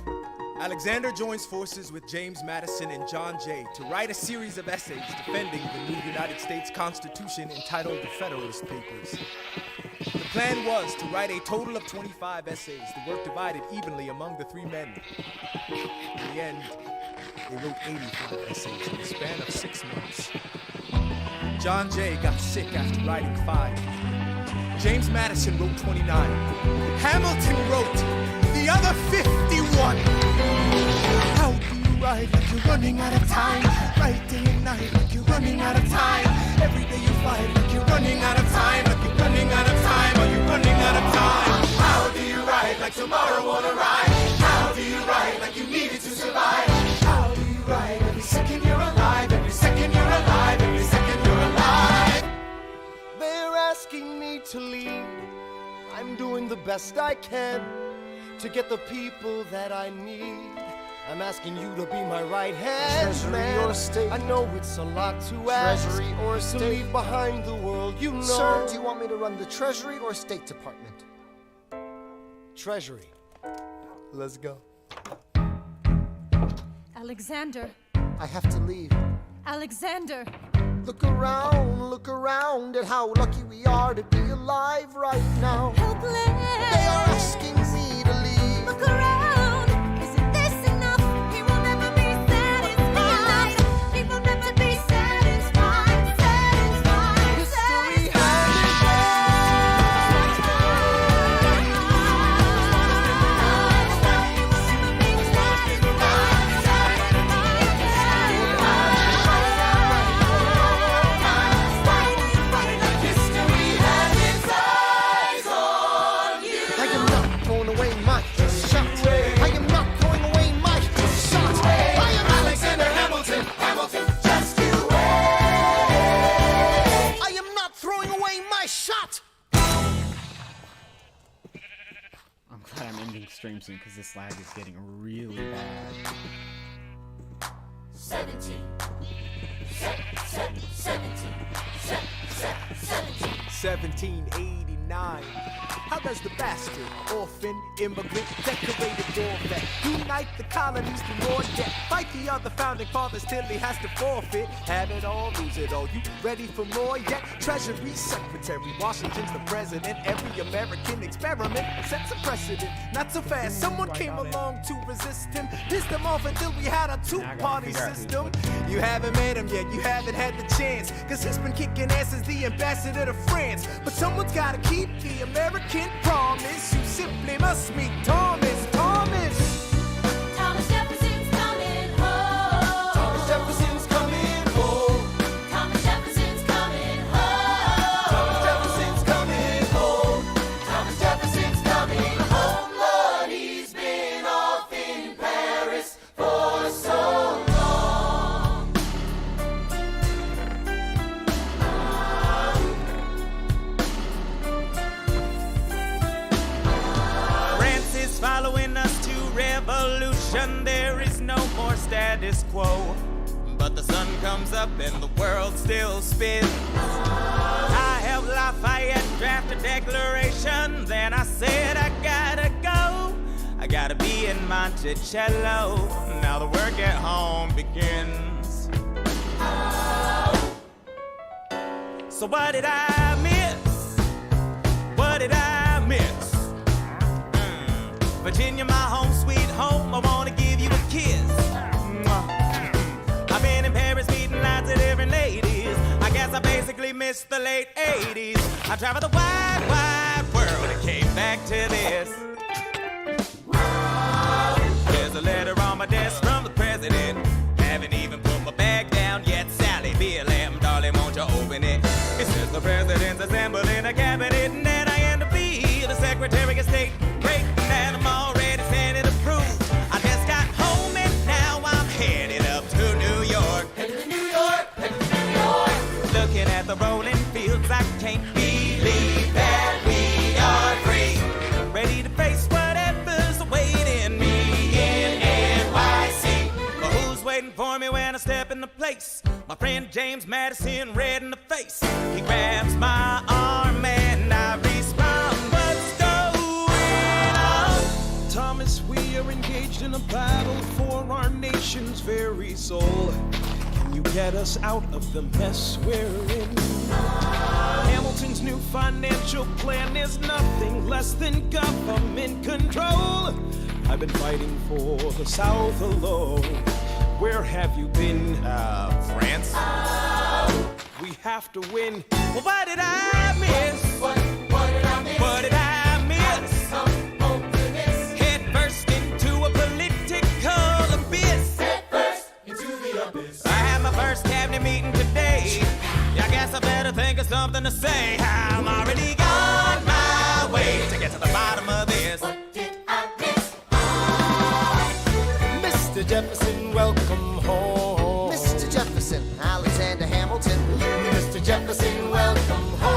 Alexander joins forces with James Madison and John Jay to write a series of essays defending the new United States Constitution entitled The Federalist Papers. The plan was to write a total of 25 essays, the work divided evenly among the three men. In the end, they wrote 85 essays in the span of 6 months. John Jay got sick after writing 5. James Madison wrote 29. Hamilton wrote the other 51. How do you ride like you're running out of time? Right day and night like you're running out of time. Every day you fight like you're running out of time. Like you're running out of time. Are you running out of time? How do you ride like tomorrow won't arrive? How do you ride like you needed to survive? How do you ride every second you're alive? Every second you're alive. Every second you're alive. They're asking me to lead. I'm doing the best I can to get the people that I need. I'm asking you to be my right hand, Treasury man. or state? I know it's a lot to ask. Treasury or to state? leave behind the world, you know. Sir, do you want me to run the Treasury or State Department? Treasury. Let's go. Alexander, I have to leave. Alexander. Look around at how lucky we are to be alive right now. Helpless. They are asking me to leave. Look around. Isn't this enough? He will never be satisfied. He will never be satisfied. Satisfied. History I am not throwing away my shot. I am not throwing away my shot. I am Alexander Hamilton. Hamilton, just you wait. I am not throwing away my shot. I'm glad I'm ending stream soon because this lag is getting really bad. 1789. How does the bastard, orphan, immigrant, decorated war vet unite the colonies through more debt? Fight the other founding fathers till he has to forfeit. Have it all, lose it all. You ready for more yet? Treasury Secretary, Washington's the president. Every American experiment sets a precedent. Not so fast, someone came along to resist him. Pissed him off until we had a two-party system. You haven't met him yet, you haven't had the chance. Cause he's been kicking ass as the ambassador to France. But someone's gotta keep the American promise. You simply must meet Thomas. Thomas Jefferson's coming home. Thomas Jefferson's coming home. Thomas Jefferson's coming home. Thomas Jefferson's coming home. Thomas Jefferson's coming home. Lord, he's been off in Paris for so long. France is following us to revolution. There is no more status quo. But the sun comes up and the world still spins. I helped Lafayette draft a declaration. Then I said I gotta go. I gotta be in Monticello. Now the work at home begins. So what did I miss? What did I miss? Virginia, my home, sweet home, I wanna give you a kiss. I've been in Paris meeting lots of different ladies. I guess I basically missed the late 80s. I traveled the wide, wide world and came back to this. There's a letter on my desk from the president. Haven't even put my bag down yet. Sally, BLM, darling, won't you open it? It says the president's assembling a cabinet and then I end up being the Secretary of State. Great, and I'm already standing approved. I just got home and now I'm headed up to New York. Headed to New York, headed to New York. Looking at the rolling fields, I can't believe that we are free. Ready to face whatever's awaiting me in NYC. But who's waiting for me when I step into place? My friend James Madison, red in the face. He grabs my arm and I respond, what's going on? Thomas, we are engaged in a battle for our nation's very soul. Can you get us out of the mess we're in? Hamilton's new financial plan is nothing less than government control. I've been fighting for the South alone. Where have you been? France? We have to win. Well, what did I miss? What did I miss? What did I miss? Some openness. Head first into a political abyss. Head first into the abyss. I had my first cabinet meeting today. I guess I better think of something to say. I'm already on my way to get to the bottom of this. What did I miss? Mr. Jefferson, welcome home. Mr. Jefferson, Alexander Hamilton. Mr. Jefferson, welcome home.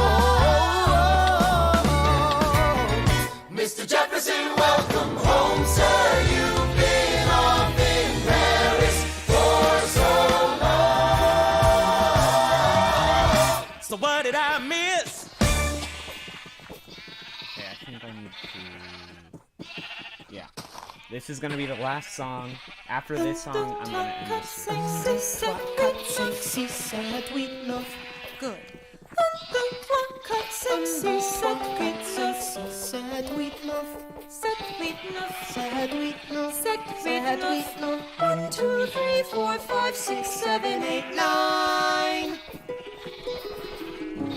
Mr. Jefferson, welcome home, sir. You've been off in Paris for so long. So what did I miss? Okay, I think I need to... Yeah. This is gonna be the last song. After this song, I'm gonna end this stream. Good. One, two, three, four, five, six, seven, eight, nine.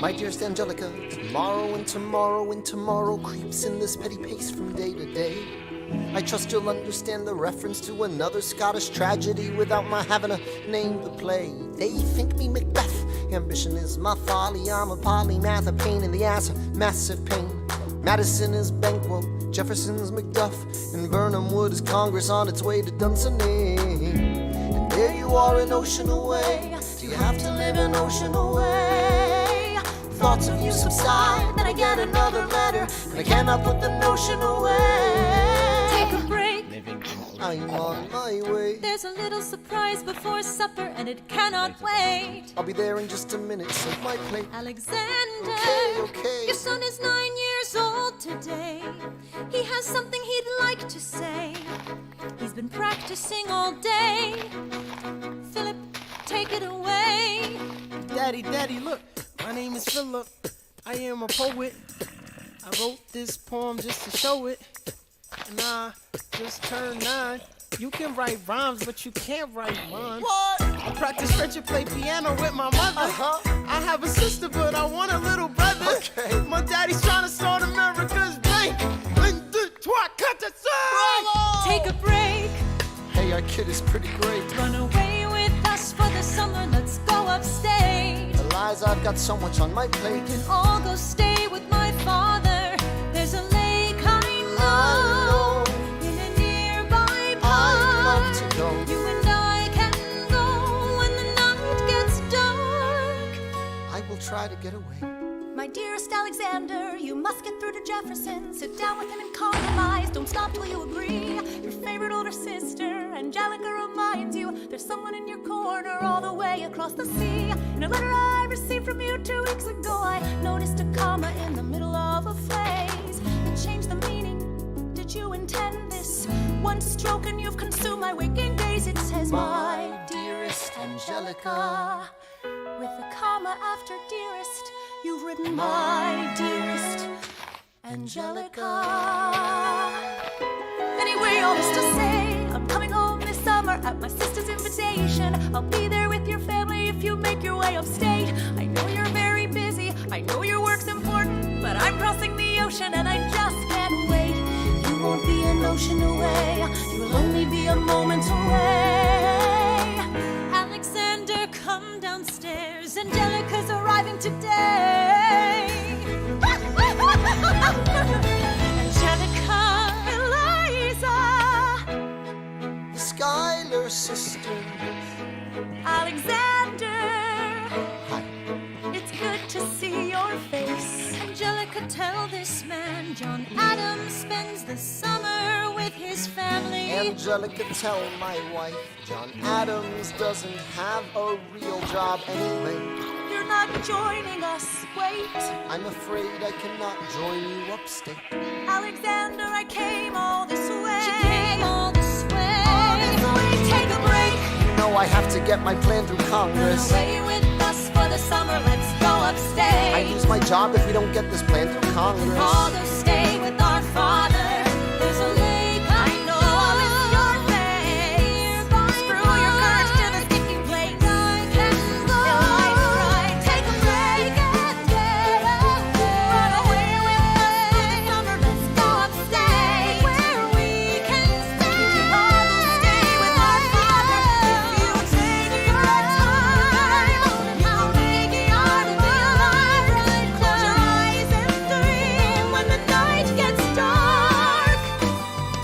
My dearest Angelica, tomorrow and tomorrow and tomorrow creeps in this petty pace from day to day. I trust you'll understand the reference to another Scottish tragedy without my having to name the play. They think me Macbeth, ambition is my folly. I'm a polymath, a pain in the ass, a massive pain. Madison is Banquo, Jefferson's Macduff, and Burnham Wood is Congress on its way to Dunsinane. And there you are an ocean away. Do you have to live an ocean away? Thoughts of you subside, then I get another letter, and I cannot put the notion away. Take a break. Living in I'm on my way. There's a little surprise before supper, and it cannot wait. I'll be there in just a minute, save my plate. Alexander, Okay. your son is 9 years years old today. He has something he'd like to say. He's been practicing all day. Philip, take it away. Daddy, look, my name is Philip. I am a poet. I wrote this poem just to show it. And I just turned 9. You can write rhymes, but you can't write rhymes. What? I practice French and play piano with my mother. I have a sister, but I want a little brother. Okay. My daddy's trying to start America's bank. 1, 2, 3, 4, 5. Take a break. Hey, our kid is pretty great. Run away with us for the summer. Let's go upstate. Eliza, I've got so much on my plate. We can all go stay with my father. There's a lake I know in a nearby park. I love to go. You and I can go when the night gets dark. I will try to get away. My dearest Alexander, you must get through to Jefferson. Sit down with him and compromise. Don't stop till you agree. Your favorite older sister, Angelica, reminds you there's someone in your corner all the way across the sea. In a letter I received from you 2 weeks ago, I noticed a comma in the middle of a phrase that changed the meaning. Did you intend this? One stroke and you've consumed my waking days. It says, my dearest Angelica, with a comma after dearest. You've written my dearest Angelica. Anyway, all this to say, I'm coming home this summer at my sister's invitation. I'll be there with your family if you make your way upstate. I know you're very busy, I know your work's important, but I'm crossing the ocean and I just can't wait. You won't be an ocean away, you'll only be a moment away. Alexander, come downstairs. Angelica's arriving today. Angelica, Eliza, Skylar, sister. Alexander. Hi. It's good to see your face. Angelica, tell this man John Adams spends the summer with his family. Angelica, tell my wife John Adams doesn't have a real job anyway. You're not joining us, wait. I'm afraid I cannot join you upstate. Alexander, I came all this way. She came all this way. All this way, take a break. You know I have to get my plan through Congress. Run away with us for the summer, let's go upstate. I lose my job if we don't get this plan through Congress. All go stay with our father. There's a lake I know is your face. Screw your courage to the sticking place. I can go. Right, take a break and get away. Run away with us for the summer. Let's go upstate where we can stay. We can all go stay with our father. If you take your time, how big you are to be alive. Close your eyes and dream when the night gets dark.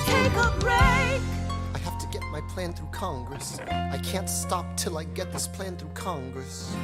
Take a break. I have to get my plan through Congress. I can't stop till I get this plan through Congress.